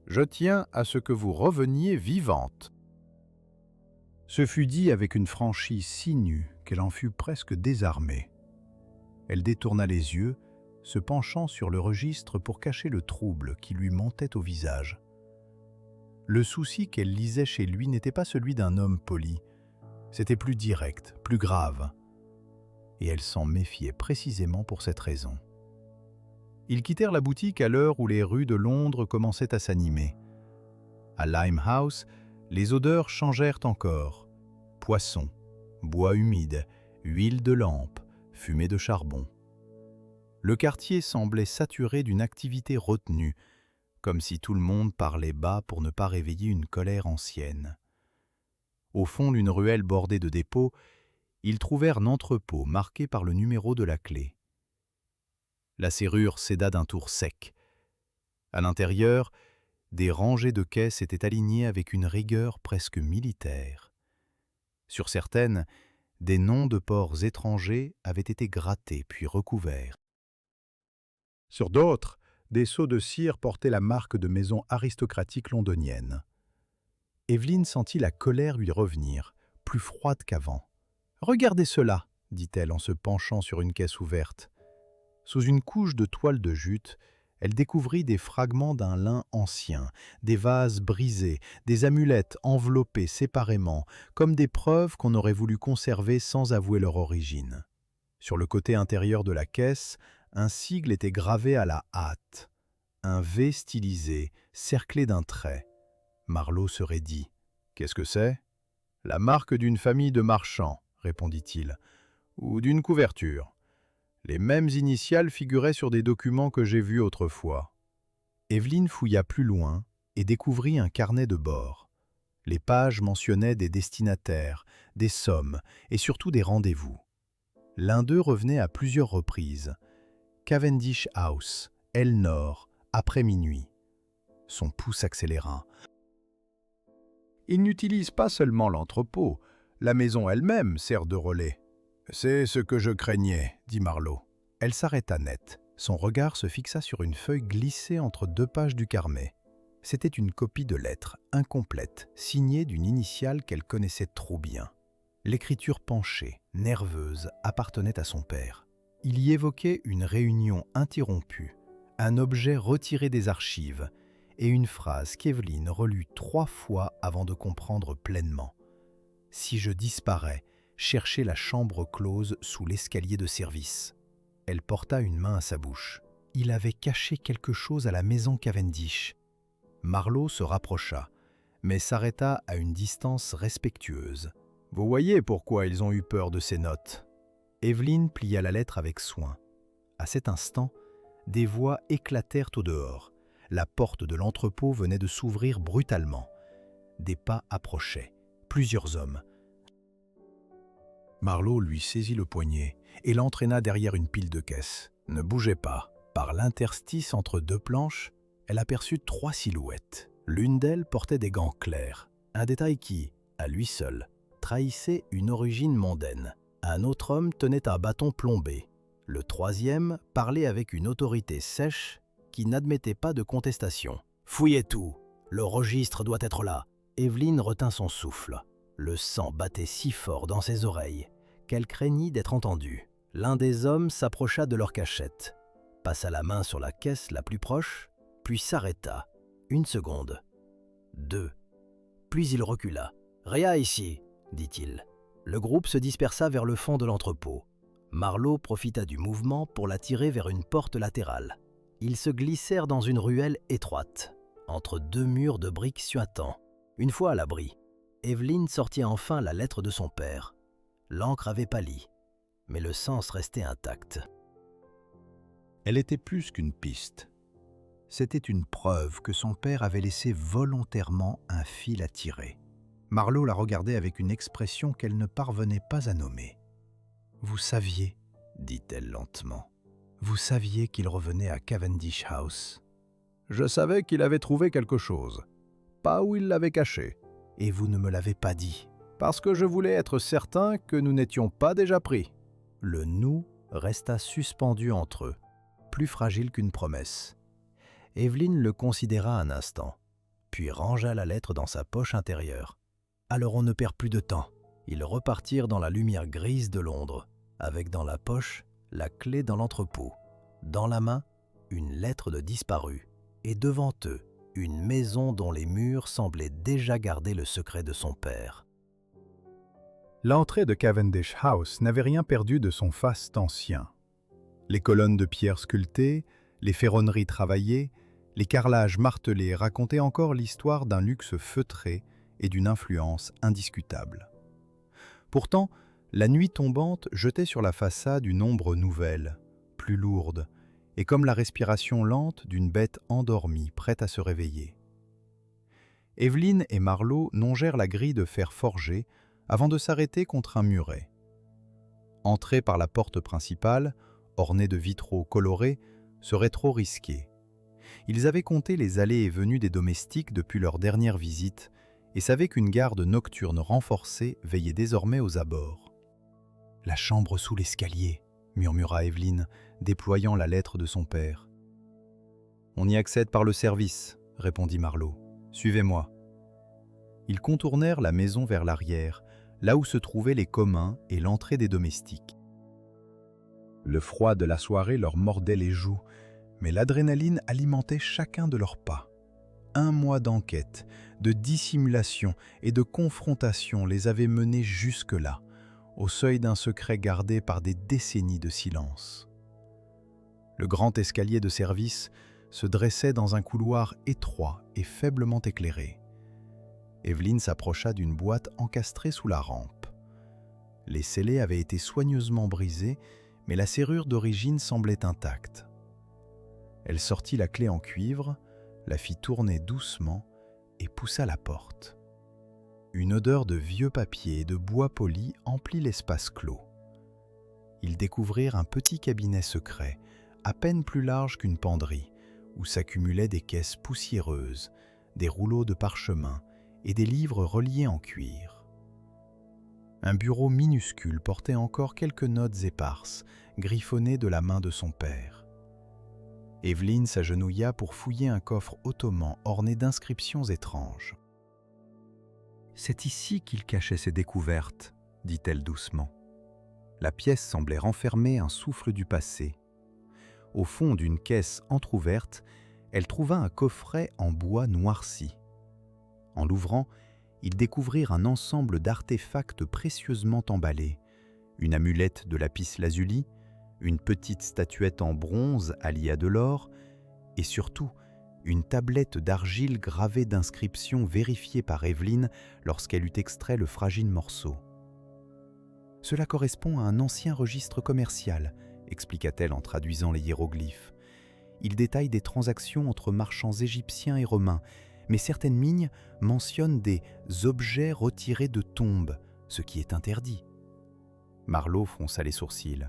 Je tiens à ce que vous reveniez vivante. » Ce fut dit avec une franchise si nue qu'elle en fut presque désarmée. Elle détourna les yeux, se penchant sur le registre pour cacher le trouble qui lui montait au visage. Le souci qu'elle lisait chez lui n'était pas celui d'un homme poli, c'était plus direct, plus grave. Et elle s'en méfiait précisément pour cette raison. Ils quittèrent la boutique à l'heure où les rues de Londres commençaient à s'animer. À Limehouse, les odeurs changèrent encore. Poissons, bois humide, huile de lampe, fumée de charbon. Le quartier semblait saturé d'une activité retenue, comme si tout le monde parlait bas pour ne pas réveiller une colère ancienne. Au fond d'une ruelle bordée de dépôts, ils trouvèrent un entrepôt marqué par le numéro de la clé. La serrure céda d'un tour sec. À l'intérieur, des rangées de caisses étaient alignées avec une rigueur presque militaire. Sur certaines, des noms de ports étrangers avaient été grattés puis recouverts. Sur d'autres, des seaux de cire portaient la marque de maisons aristocratiques londoniennes. Evelyn sentit la colère lui revenir, plus froide qu'avant. « Regardez cela !» dit-elle en se penchant sur une caisse ouverte. Sous une couche de toile de jute, elle découvrit des fragments d'un lin ancien, des vases brisés, des amulettes enveloppées séparément, comme des preuves qu'on aurait voulu conserver sans avouer leur origine. Sur le côté intérieur de la caisse, un sigle était gravé à la hâte, un V stylisé, cerclé d'un trait. Marlowe se raidit. « Qu'est-ce que c'est ? » ?»« La marque d'une famille de marchands, » répondit-il, « ou d'une couverture. Les mêmes initiales figuraient sur des documents que j'ai vus autrefois. » Evelyn fouilla plus loin et découvrit un carnet de bord. Les pages mentionnaient des destinataires, des sommes et surtout des rendez-vous. L'un d'eux revenait à plusieurs reprises. Cavendish House, Elnor, après minuit. Son pouls s'accéléra. Il n'utilise pas seulement l'entrepôt, la maison elle-même sert de relais. « C'est ce que je craignais, » dit Marlowe. Elle s'arrêta net. Son regard se fixa sur une feuille glissée entre deux pages du carnet. C'était une copie de lettre, incomplète, signée d'une initiale qu'elle connaissait trop bien. L'écriture penchée, nerveuse, appartenait à son père. Il y évoquait une réunion interrompue, un objet retiré des archives, et une phrase qu'Evelyn relut 3 fois avant de comprendre pleinement. « Si je disparais, cherchez la chambre close sous l'escalier de service. » Elle porta une main à sa bouche. Il avait caché quelque chose à la maison Cavendish. Marlowe se rapprocha, mais s'arrêta à une distance respectueuse. « Vous voyez pourquoi ils ont eu peur de ces notes. » Evelyn plia la lettre avec soin. À cet instant, des voix éclatèrent au dehors. La porte de l'entrepôt venait de s'ouvrir brutalement. Des pas approchaient. Plusieurs hommes. Marlowe lui saisit le poignet et l'entraîna derrière une pile de caisses. Ne bougez pas. Par l'interstice entre 2 planches, elle aperçut 3 silhouettes. L'une d'elles portait des gants clairs, un détail qui, à lui seul, trahissait une origine mondaine. Un autre homme tenait un bâton plombé. Le troisième parlait avec une autorité sèche qui n'admettait pas de contestation. « Fouillez tout, le registre doit être là. » Evelyn retint son souffle. Le sang battait si fort dans ses oreilles qu'elle craignit d'être entendue. L'un des hommes s'approcha de leur cachette, passa la main sur la caisse la plus proche, puis s'arrêta. 1 seconde. 2. Puis il recula. « Rien ici, » dit-il. Le groupe se dispersa vers le fond de l'entrepôt. Marlowe profita du mouvement pour la tirer vers une porte latérale. Ils se glissèrent dans une ruelle étroite, entre 2 murs de briques suintants. Une fois à l'abri, Evelyn sortit enfin la lettre de son père. L'encre avait pâli, mais le sens restait intact. Elle était plus qu'une piste. C'était une preuve que son père avait laissé volontairement un fil à tirer. Marlowe la regardait avec une expression qu'elle ne parvenait pas à nommer. « Vous saviez, dit-elle lentement, vous saviez qu'il revenait à Cavendish House. »« Je savais qu'il avait trouvé quelque chose, pas où il l'avait caché. »« Et vous ne me l'avez pas dit. »« Parce que je voulais être certain que nous n'étions pas déjà pris. » Le « nous » resta suspendu entre eux, plus fragile qu'une promesse. Evelyne le considéra un instant, puis rangea la lettre dans sa poche intérieure. « Alors on ne perd plus de temps. » Ils repartirent dans la lumière grise de Londres, avec dans la poche la clé dans l'entrepôt, dans la main une lettre de disparu, et devant eux une maison dont les murs semblaient déjà garder le secret de son père. L'entrée de Cavendish House n'avait rien perdu de son faste ancien. Les colonnes de pierre sculptées, les ferronneries travaillées, les carrelages martelés racontaient encore l'histoire d'un luxe feutré et d'une influence indiscutable. Pourtant, la nuit tombante jetait sur la façade une ombre nouvelle, plus lourde, et comme la respiration lente d'une bête endormie prête à se réveiller. Evelyne et Marlowe longèrent la grille de fer forgé avant de s'arrêter contre un muret. Entrer par la porte principale, ornée de vitraux colorés, serait trop risqué. Ils avaient compté les allées et venues des domestiques depuis leur dernière visite et savaient qu'une garde nocturne renforcée veillait désormais aux abords. « La chambre sous l'escalier », murmura Evelyne, déployant la lettre de son père. « On y accède par le service », répondit Marlowe. « Suivez-moi. » Ils contournèrent la maison vers l'arrière, là où se trouvaient les communs et l'entrée des domestiques. Le froid de la soirée leur mordait les joues, mais l'adrénaline alimentait chacun de leurs pas. Un mois d'enquête, de dissimulation et de confrontation les avait menés jusque-là, au seuil d'un secret gardé par des décennies de silence. Le grand escalier de service se dressait dans un couloir étroit et faiblement éclairé. Evelyne s'approcha d'une boîte encastrée sous la rampe. Les scellés avaient été soigneusement brisés, mais la serrure d'origine semblait intacte. Elle sortit la clé en cuivre, la fit tourner doucement et poussa la porte. Une odeur de vieux papier et de bois poli emplit l'espace clos. Ils découvrirent un petit cabinet secret, à peine plus large qu'une penderie, où s'accumulaient des caisses poussiéreuses, des rouleaux de parchemin et des livres reliés en cuir. Un bureau minuscule portait encore quelques notes éparses, griffonnées de la main de son père. Evelyne s'agenouilla pour fouiller un coffre ottoman orné d'inscriptions étranges. « C'est ici qu'il cachait ses découvertes, » dit-elle doucement. La pièce semblait renfermer un souffle du passé. Au fond d'une caisse entr'ouverte, elle trouva un coffret en bois noirci. En l'ouvrant, ils découvrirent un ensemble d'artefacts précieusement emballés, une amulette de lapis-lazuli, une petite statuette en bronze alliée à de l'or, et surtout une tablette d'argile gravée d'inscriptions vérifiées par Evelyne lorsqu'elle eut extrait le fragile morceau. « Cela correspond à un ancien registre commercial », expliqua-t-elle en traduisant les hiéroglyphes. « Il détaille des transactions entre marchands égyptiens et romains, mais certaines lignes mentionnent des objets retirés de tombes, ce qui est interdit. » Marlowe fronça les sourcils.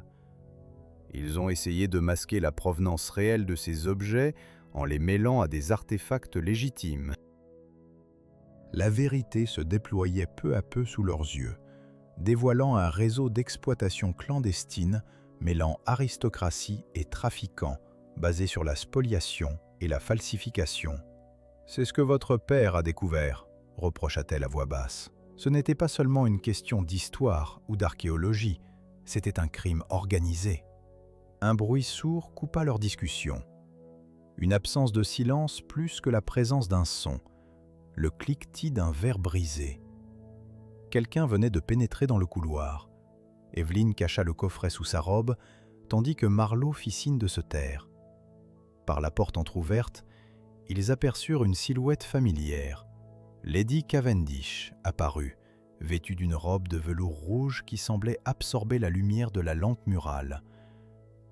Ils ont essayé de masquer la provenance réelle de ces objets en les mêlant à des artefacts légitimes. La vérité se déployait peu à peu sous leurs yeux, dévoilant un réseau d'exploitation clandestine mêlant aristocratie et trafiquants, basé sur la spoliation et la falsification. « C'est ce que votre père a découvert », reprocha-t-elle à voix basse. « Ce n'était pas seulement une question d'histoire ou d'archéologie, c'était un crime organisé. » Un bruit sourd coupa leur discussion. Une absence de silence plus que la présence d'un son, le cliquetis d'un verre brisé. Quelqu'un venait de pénétrer dans le couloir. Evelyne cacha le coffret sous sa robe, tandis que Marlowe fit signe de se taire. Par la porte entr'ouverte, ils aperçurent une silhouette familière. Lady Cavendish apparut, vêtue d'une robe de velours rouge qui semblait absorber la lumière de la lampe murale.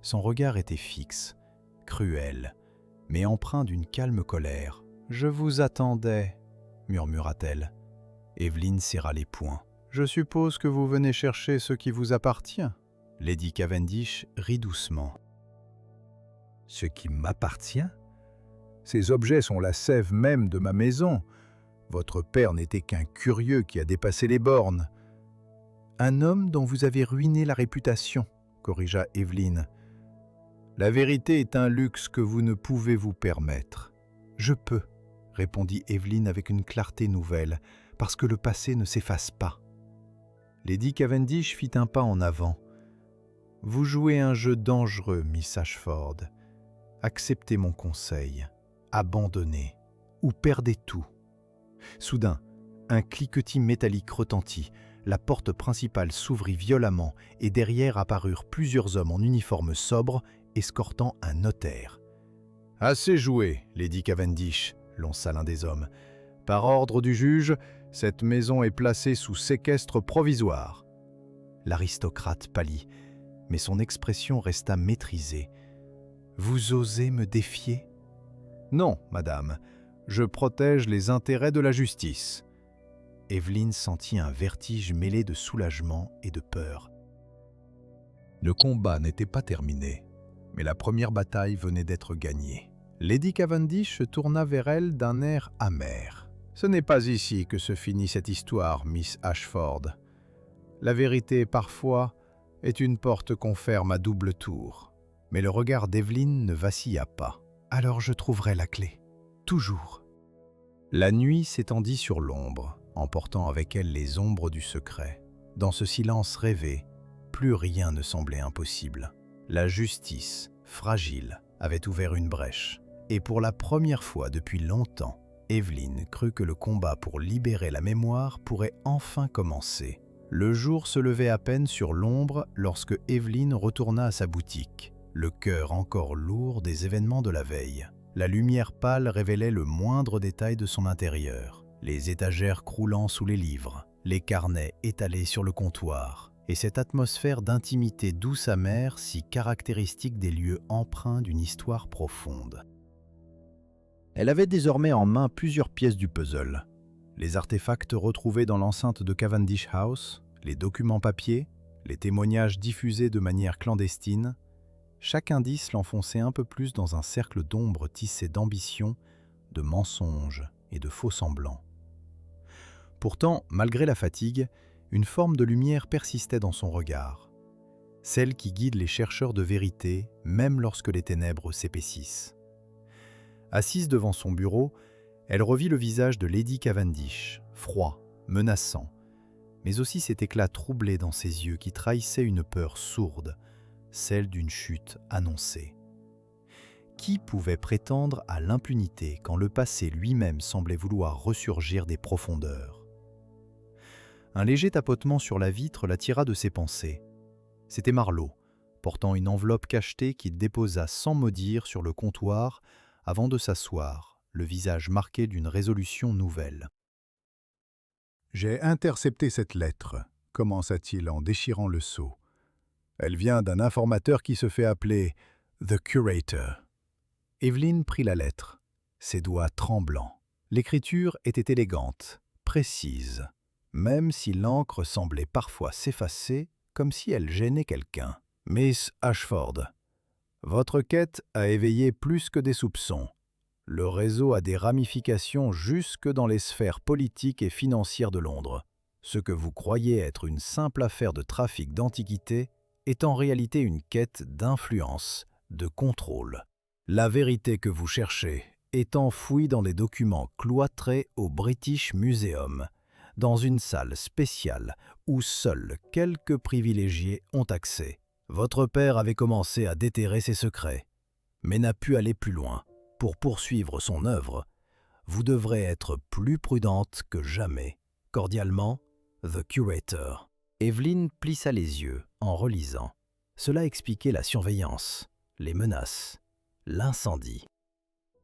Son regard était fixe, cruel, mais empreint d'une calme colère. « Je vous attendais », murmura-t-elle. Evelyn serra les poings. « Je suppose que vous venez chercher ce qui vous appartient ?» Lady Cavendish rit doucement. « Ce qui m'appartient ? Ces objets sont la sève même de ma maison. Votre père n'était qu'un curieux qui a dépassé les bornes. »« Un homme dont vous avez ruiné la réputation, » corrigea Evelyn. « La vérité est un luxe que vous ne pouvez vous permettre. »« Je peux, » répondit Evelyn avec une clarté nouvelle, « parce que le passé ne s'efface pas. » Lady Cavendish fit un pas en avant. « Vous jouez un jeu dangereux, Miss Ashford. Acceptez mon conseil. Abandonnez ou perdez tout. » Soudain, un cliquetis métallique retentit. La porte principale s'ouvrit violemment et derrière apparurent plusieurs hommes en uniforme sobre, escortant un notaire. « Assez joué, Lady Cavendish », lança l'un des hommes. « Par ordre du juge, cette maison est placée sous séquestre provisoire. » L'aristocrate pâlit, mais son expression resta maîtrisée. « Vous osez me défier ? » ?»« Non, madame, je protège les intérêts de la justice. » Evelyn sentit un vertige mêlé de soulagement et de peur. Le combat n'était pas terminé, mais la première bataille venait d'être gagnée. Lady Cavendish se tourna vers elle d'un air amer. « Ce n'est pas ici que se finit cette histoire, Miss Ashford. La vérité, parfois, est une porte qu'on ferme à double tour. » Mais le regard d'Evelyn ne vacilla pas. « Alors je trouverai la clé. Toujours. » La nuit s'étendit sur l'ombre, emportant avec elle les ombres du secret. Dans ce silence rêvé, plus rien ne semblait impossible. La justice, fragile, avait ouvert une brèche. Et pour la première fois depuis longtemps, Evelyn crut que le combat pour libérer la mémoire pourrait enfin commencer. Le jour se levait à peine sur l'ombre lorsque Evelyn retourna à sa boutique, le cœur encore lourd des événements de la veille. La lumière pâle révélait le moindre détail de son intérieur. Les étagères croulant sous les livres, les carnets étalés sur le comptoir, et cette atmosphère d'intimité douce amère si caractéristique des lieux empreints d'une histoire profonde. Elle avait désormais en main plusieurs pièces du puzzle. Les artefacts retrouvés dans l'enceinte de Cavendish House, les documents papier, les témoignages diffusés de manière clandestine, chaque indice l'enfonçait un peu plus dans un cercle d'ombre tissé d'ambition, de mensonges et de faux-semblants. Pourtant, malgré la fatigue, une forme de lumière persistait dans son regard, celle qui guide les chercheurs de vérité même lorsque les ténèbres s'épaississent. Assise devant son bureau, elle revit le visage de Lady Cavendish, froid, menaçant, mais aussi cet éclat troublé dans ses yeux qui trahissait une peur sourde, celle d'une chute annoncée. Qui pouvait prétendre à l'impunité quand le passé lui-même semblait vouloir ressurgir des profondeurs ? Un léger tapotement sur la vitre l'attira de ses pensées. C'était Marlowe, portant une enveloppe cachetée qu'il déposa sans mot dire sur le comptoir avant de s'asseoir, le visage marqué d'une résolution nouvelle. « J'ai intercepté cette lettre, » commença-t-il en déchirant le sceau. « Elle vient d'un informateur qui se fait appeler « The Curator ». Evelyn prit la lettre, ses doigts tremblants. L'écriture était élégante, précise, même si l'encre semblait parfois s'effacer comme si elle gênait quelqu'un. « Miss Ashford, votre quête a éveillé plus que des soupçons. Le réseau a des ramifications jusque dans les sphères politiques et financières de Londres. Ce que vous croyez être une simple affaire de trafic d'antiquités est en réalité une quête d'influence, de contrôle. La vérité que vous cherchez est enfouie dans des documents cloîtrés au British Museum, dans une salle spéciale où seuls quelques privilégiés ont accès. Votre père avait commencé à déterrer ses secrets, mais n'a pu aller plus loin. Pour poursuivre son œuvre, vous devrez être plus prudente que jamais. Cordialement, The Curator. » Evelyn plissa les yeux en relisant. Cela expliquait la surveillance, les menaces, l'incendie.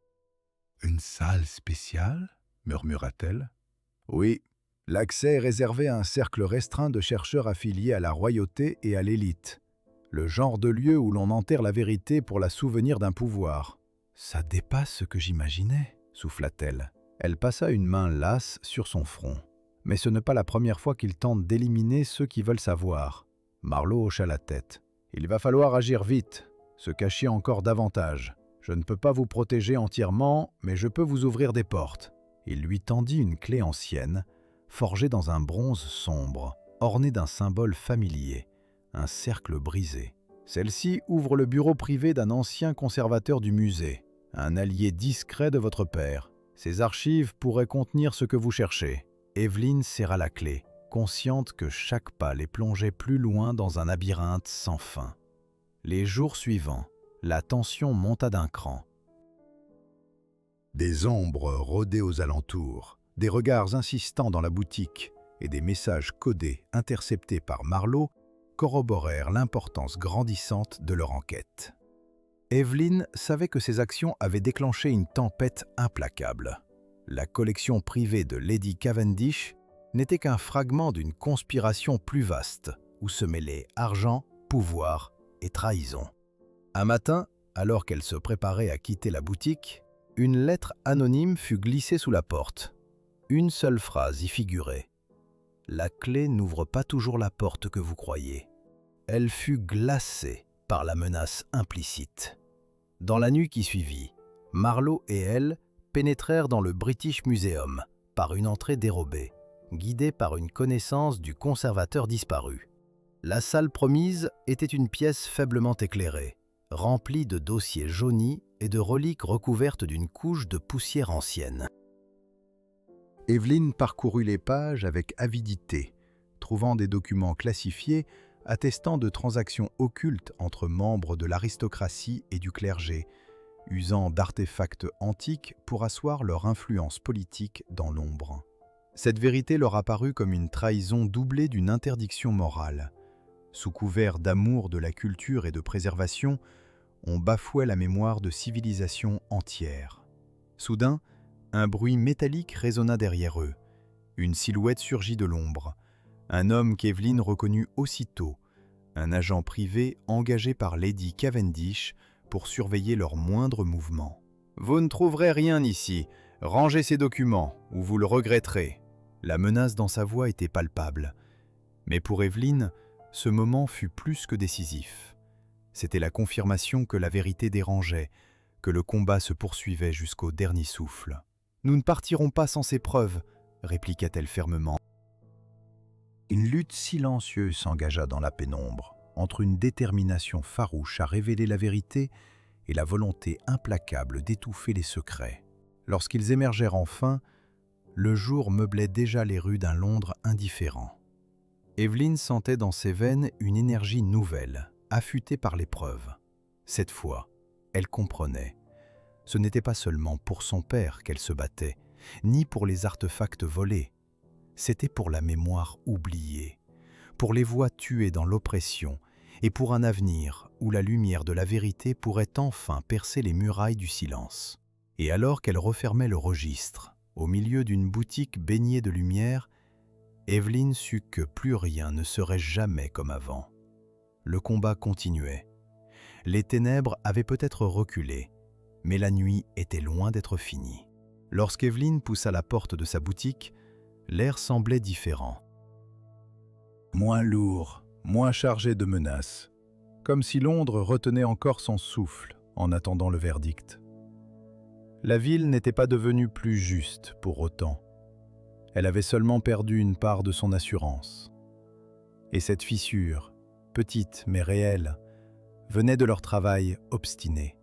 « Une salle spéciale ?» murmura-t-elle. « Oui, l'accès est réservé à un cercle restreint de chercheurs affiliés à la royauté et à l'élite. Le genre de lieu où l'on enterre la vérité pour la souvenir d'un pouvoir. »« Ça dépasse ce que j'imaginais, » souffla-t-elle. Elle passa une main lasse sur son front. Mais ce n'est pas la première fois qu'il tente d'éliminer ceux qui veulent savoir. Marlowe hocha la tête. Il va falloir agir vite, se cacher encore davantage. Je ne peux pas vous protéger entièrement, mais je peux vous ouvrir des portes. Il lui tendit une clé ancienne, forgée dans un bronze sombre, ornée d'un symbole familier, un cercle brisé. Celle-ci ouvre le bureau privé d'un ancien conservateur du musée, un allié discret de votre père. Ces archives pourraient contenir ce que vous cherchez. Evelyne serra la clé, consciente que chaque pas les plongeait plus loin dans un labyrinthe sans fin. Les jours suivants, la tension monta d'un cran. Des ombres rôdaient aux alentours, des regards insistants dans la boutique et des messages codés interceptés par Marlowe corroborèrent l'importance grandissante de leur enquête. Evelyne savait que ses actions avaient déclenché une tempête implacable. La collection privée de Lady Cavendish n'était qu'un fragment d'une conspiration plus vaste, où se mêlaient argent, pouvoir et trahison. Un matin, alors qu'elle se préparait à quitter la boutique, une lettre anonyme fut glissée sous la porte. Une seule phrase y figurait. « La clé n'ouvre pas toujours la porte que vous croyez. » Elle fut glacée par la menace implicite. Dans la nuit qui suivit, Marlowe et elle pénétrèrent dans le British Museum par une entrée dérobée, guidés par une connaissance du conservateur disparu. La salle promise était une pièce faiblement éclairée, remplie de dossiers jaunis et de reliques recouvertes d'une couche de poussière ancienne. Evelyne parcourut les pages avec avidité, trouvant des documents classifiés attestant de transactions occultes entre membres de l'aristocratie et du clergé, usant d'artefacts antiques pour asseoir leur influence politique dans l'ombre. Cette vérité leur apparut comme une trahison doublée d'une interdiction morale. Sous couvert d'amour de la culture et de préservation, on bafouait la mémoire de civilisations entières. Soudain, un bruit métallique résonna derrière eux. Une silhouette surgit de l'ombre. Un homme qu'Evelyne reconnut aussitôt, un agent privé engagé par Lady Cavendish pour surveiller leurs moindres mouvements. « Vous ne trouverez rien ici. Rangez ces documents, ou vous le regretterez. » La menace dans sa voix était palpable. Mais pour Evelyne, ce moment fut plus que décisif. C'était la confirmation que la vérité dérangeait, que le combat se poursuivait jusqu'au dernier souffle. « Nous ne partirons pas sans ces preuves, » répliqua-t-elle fermement. Une lutte silencieuse s'engagea dans la pénombre, entre une détermination farouche à révéler la vérité et la volonté implacable d'étouffer les secrets. Lorsqu'ils émergèrent enfin, le jour meublait déjà les rues d'un Londres indifférent. Evelyne sentait dans ses veines une énergie nouvelle, affûtée par l'épreuve. Cette fois, elle comprenait. Ce n'était pas seulement pour son père qu'elle se battait, ni pour les artefacts volés. C'était pour la mémoire oubliée, pour les voix tuées dans l'oppression et pour un avenir où la lumière de la vérité pourrait enfin percer les murailles du silence. Et alors qu'elle refermait le registre, au milieu d'une boutique baignée de lumière, Evelyne sut que plus rien ne serait jamais comme avant. Le combat continuait. Les ténèbres avaient peut-être reculé, mais la nuit était loin d'être finie. Lorsqu'Evelyne poussa la porte de sa boutique, l'air semblait différent. Moins lourd, moins chargé de menaces, comme si Londres retenait encore son souffle en attendant le verdict. La ville n'était pas devenue plus juste pour autant. Elle avait seulement perdu une part de son assurance. Et cette fissure, petite mais réelle, venait de leur travail obstiné.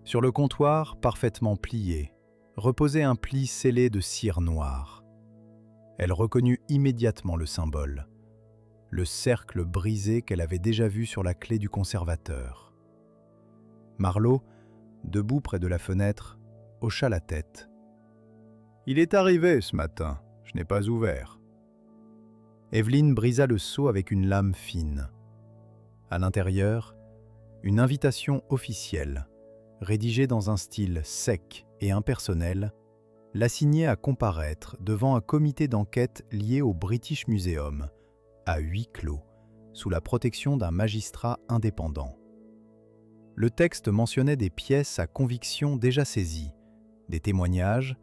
Sur le comptoir, parfaitement plié, reposait un pli scellé de cire noire. Elle reconnut immédiatement le symbole, le cercle brisé qu'elle avait déjà vu sur la clé du conservateur. Marlowe, debout près de la fenêtre, hocha la tête. « Il est arrivé ce matin, je n'ai pas ouvert. » Evelyne brisa le sceau avec une lame fine. À l'intérieur, une invitation officielle, rédigée dans un style sec et impersonnel, l'assignait à comparaître devant un comité d'enquête lié au British Museum, à huis clos, sous la protection d'un magistrat indépendant. Le texte mentionnait des pièces à conviction déjà saisies, des témoignages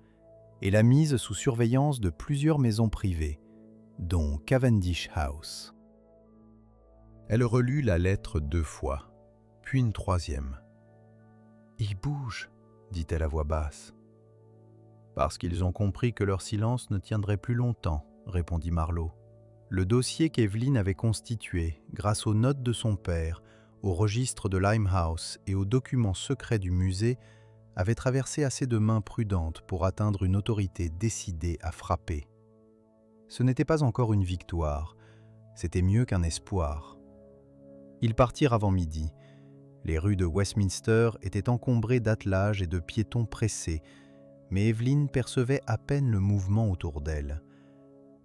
et l'a mise sous surveillance de plusieurs maisons privées, dont Cavendish House. Elle relut la lettre 2 fois, puis une 3e. « Il bouge », dit-elle à voix basse. « Parce qu'ils ont compris que leur silence ne tiendrait plus longtemps », répondit Marlowe. Le dossier qu'Evelyn avait constitué, grâce aux notes de son père, au registre de Limehouse et aux documents secrets du musée, avait traversé assez de mains prudentes pour atteindre une autorité décidée à frapper. Ce n'était pas encore une victoire, c'était mieux qu'un espoir. Ils partirent avant midi. Les rues de Westminster étaient encombrées d'attelages et de piétons pressés, mais Evelyn percevait à peine le mouvement autour d'elle.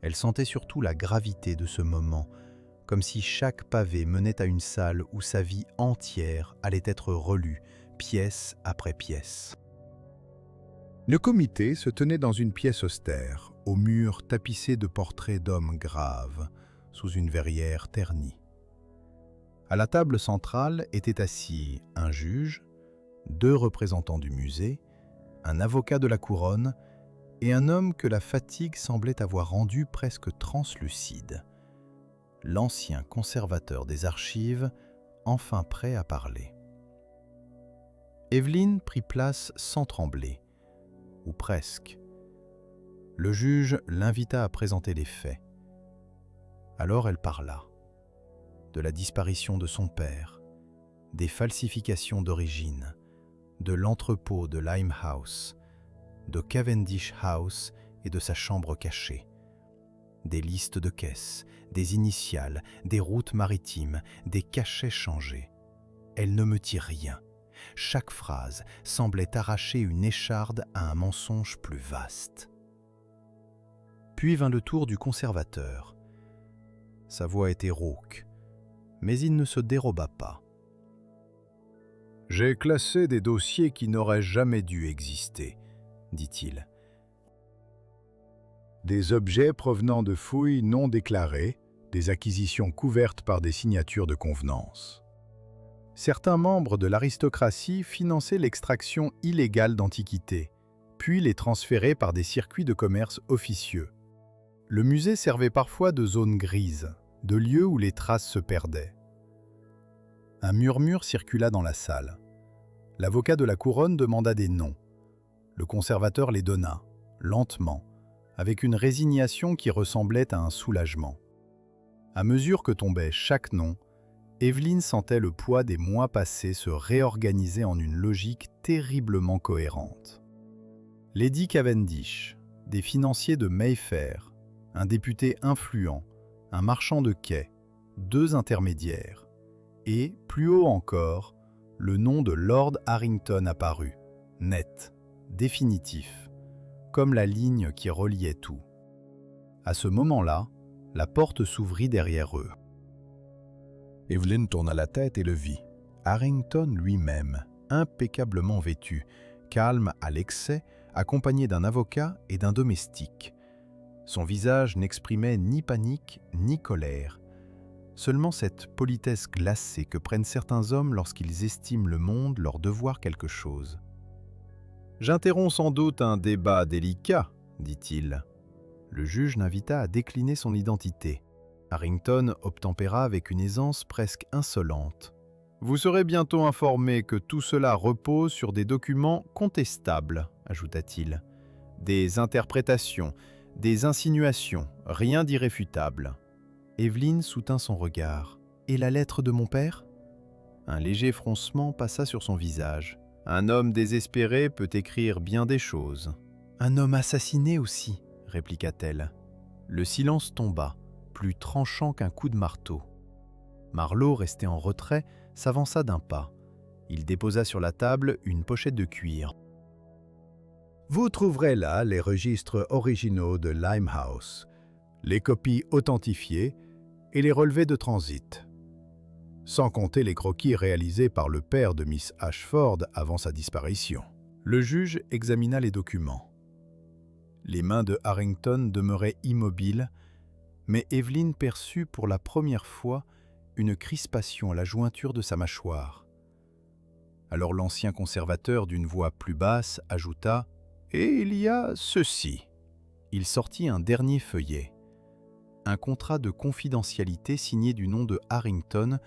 Elle sentait surtout la gravité de ce moment, comme si chaque pavé menait à une salle où sa vie entière allait être relue, pièce après pièce. Le comité se tenait dans une pièce austère, aux murs tapissés de portraits d'hommes graves, sous une verrière ternie. À la table centrale étaient assis un juge, 2 représentants du musée, un avocat de la couronne et un homme que la fatigue semblait avoir rendu presque translucide, l'ancien conservateur des archives, enfin prêt à parler. Evelyn prit place sans trembler, ou presque. Le juge l'invita à présenter les faits. Alors elle parla. De la disparition de son père, des falsifications d'origine, de l'entrepôt de Limehouse, de Cavendish House et de sa chambre cachée, des listes de caisses, des initiales, des routes maritimes, des cachets changés. Elle ne me dit rien. Chaque phrase semblait arracher une écharde à un mensonge plus vaste. Puis vint le tour du conservateur. Sa voix était rauque, mais il ne se déroba pas. « J'ai classé des dossiers qui n'auraient jamais dû exister, » dit-il. Des objets provenant de fouilles non déclarées, des acquisitions couvertes par des signatures de convenance. Certains membres de l'aristocratie finançaient l'extraction illégale d'antiquités, puis les transféraient par des circuits de commerce officieux. Le musée servait parfois de zone grise, de lieu où les traces se perdaient. Un murmure circula dans la salle. L'avocat de la couronne demanda des noms. Le conservateur les donna, lentement, avec une résignation qui ressemblait à un soulagement. À mesure que tombait chaque nom, Evelyn sentait le poids des mois passés se réorganiser en une logique terriblement cohérente. Lady Cavendish, des financiers de Mayfair, un député influent, un marchand de quai, 2 intermédiaires, et, plus haut encore, le nom de Lord Harrington apparut, net, définitif, comme la ligne qui reliait tout. À ce moment-là, la porte s'ouvrit derrière eux. Evelyn tourna la tête et le vit. Harrington lui-même, impeccablement vêtu, calme à l'excès, accompagné d'un avocat et d'un domestique. Son visage n'exprimait ni panique ni colère, seulement cette politesse glacée que prennent certains hommes lorsqu'ils estiment le monde leur devoir quelque chose. « J'interromps sans doute un débat délicat, » dit-il. Le juge l'invita à décliner son identité. Harrington obtempéra avec une aisance presque insolente. « Vous serez bientôt informé que tout cela repose sur des documents contestables, » ajouta-t-il. « Des interprétations, des insinuations, rien d'irréfutable. » Evelyn soutint son regard. « Et la lettre de mon père ?» Un léger froncement passa sur son visage. « Un homme désespéré peut écrire bien des choses. »« Un homme assassiné aussi, » répliqua-t-elle. Le silence tomba, plus tranchant qu'un coup de marteau. Marlowe, resté en retrait, s'avança d'un pas. Il déposa sur la table une pochette de cuir. « Vous trouverez là les registres originaux de Limehouse, les copies authentifiées et les relevés de transit, sans compter les croquis réalisés par le père de Miss Ashford avant sa disparition. » Le juge examina les documents. Les mains de Harrington demeuraient immobiles, mais Evelyn perçut pour la première fois une crispation à la jointure de sa mâchoire. Alors l'ancien conservateur, d'une voix plus basse, ajouta « Et il y a ceci. Il sortit un dernier feuillet. Un contrat de confidentialité signé du nom de Harrington,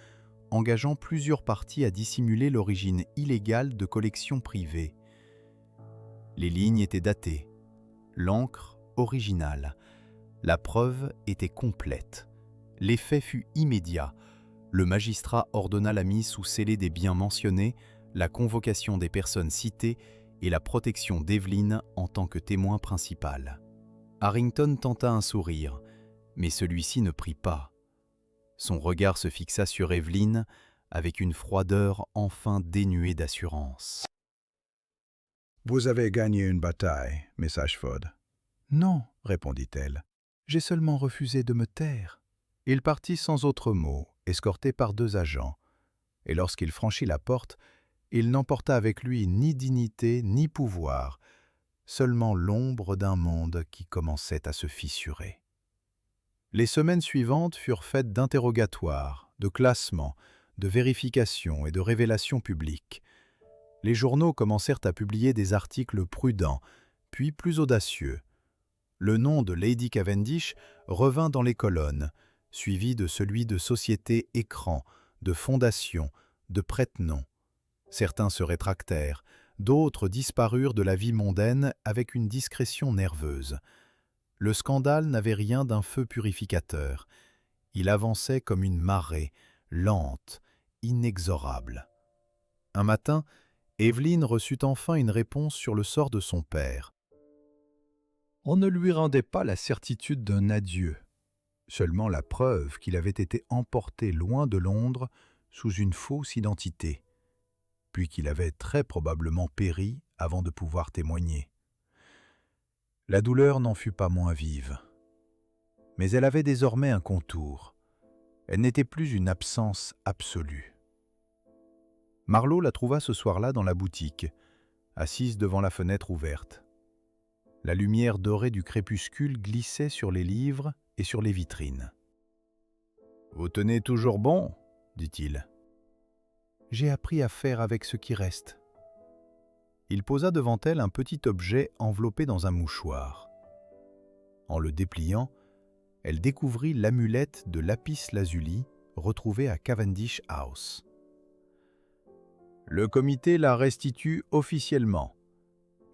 engageant plusieurs parties à dissimuler l'origine illégale de collections privées. Les lignes étaient datées, l'encre originale. La preuve était complète. L'effet fut immédiat. Le magistrat ordonna la mise sous scellé des biens mentionnés, la convocation des personnes citées et la protection d'Evelyn en tant que témoin principal. Harrington tenta un sourire, mais celui-ci ne prit pas. Son regard se fixa sur Evelyn avec une froideur enfin dénuée d'assurance. « Vous avez gagné une bataille, Miss Ashford. »« Non, répondit-elle. J'ai seulement refusé de me taire. » Il partit sans autre mot, escorté par 2 agents, et lorsqu'il franchit la porte, il n'emporta avec lui ni dignité ni pouvoir, seulement l'ombre d'un monde qui commençait à se fissurer. Les semaines suivantes furent faites d'interrogatoires, de classements, de vérifications et de révélations publiques. Les journaux commencèrent à publier des articles prudents, puis plus audacieux. Le nom de Lady Cavendish revint dans les colonnes, suivi de celui de sociétés écrans, de fondations, de prête-noms. Certains se rétractèrent, d'autres disparurent de la vie mondaine avec une discrétion nerveuse. Le scandale n'avait rien d'un feu purificateur. Il avançait comme une marée, lente, inexorable. Un matin, Evelyn reçut enfin une réponse sur le sort de son père. On ne lui rendait pas la certitude d'un adieu, seulement la preuve qu'il avait été emporté loin de Londres sous une fausse identité, puis qu'il avait très probablement péri avant de pouvoir témoigner. La douleur n'en fut pas moins vive. Mais elle avait désormais un contour. Elle n'était plus une absence absolue. Marlowe la trouva ce soir-là dans la boutique, assise devant la fenêtre ouverte. La lumière dorée du crépuscule glissait sur les livres et sur les vitrines. « Vous tenez toujours bon ?» dit-il. « J'ai appris à faire avec ce qui reste. » Il posa devant elle un petit objet enveloppé dans un mouchoir. En le dépliant, elle découvrit l'amulette de lapis-lazuli retrouvée à Cavendish House. Le comité la restitue officiellement.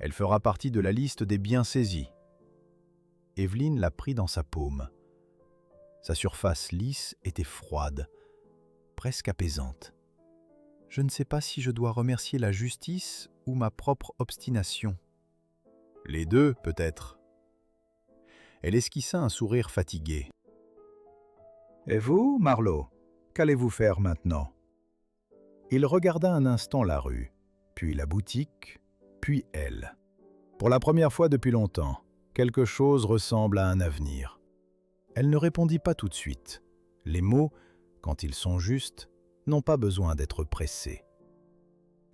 Elle fera partie de la liste des biens saisis. Evelyn la prit dans sa paume. Sa surface lisse était froide, presque apaisante. Je ne sais pas si je dois remercier la justice ou ma propre obstination. Les deux, peut-être. Elle esquissa un sourire fatigué. « Et vous, Marlowe, qu'allez-vous faire maintenant ?» Il regarda un instant la rue, puis la boutique, puis elle. Pour la première fois depuis longtemps, quelque chose ressemble à un avenir. Elle ne répondit pas tout de suite. Les mots, quand ils sont justes, n'ont pas besoin d'être pressés.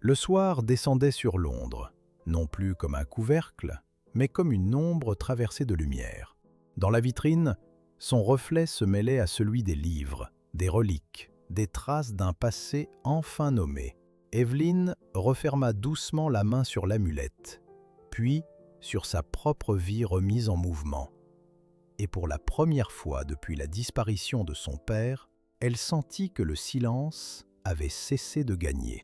Le soir descendait sur Londres, non plus comme un couvercle, mais comme une ombre traversée de lumière. Dans la vitrine, son reflet se mêlait à celui des livres, des reliques, des traces d'un passé enfin nommé. Evelyn referma doucement la main sur l'amulette, puis sur sa propre vie remise en mouvement. Et pour la première fois depuis la disparition de son père, elle sentit que le silence avait cessé de gagner.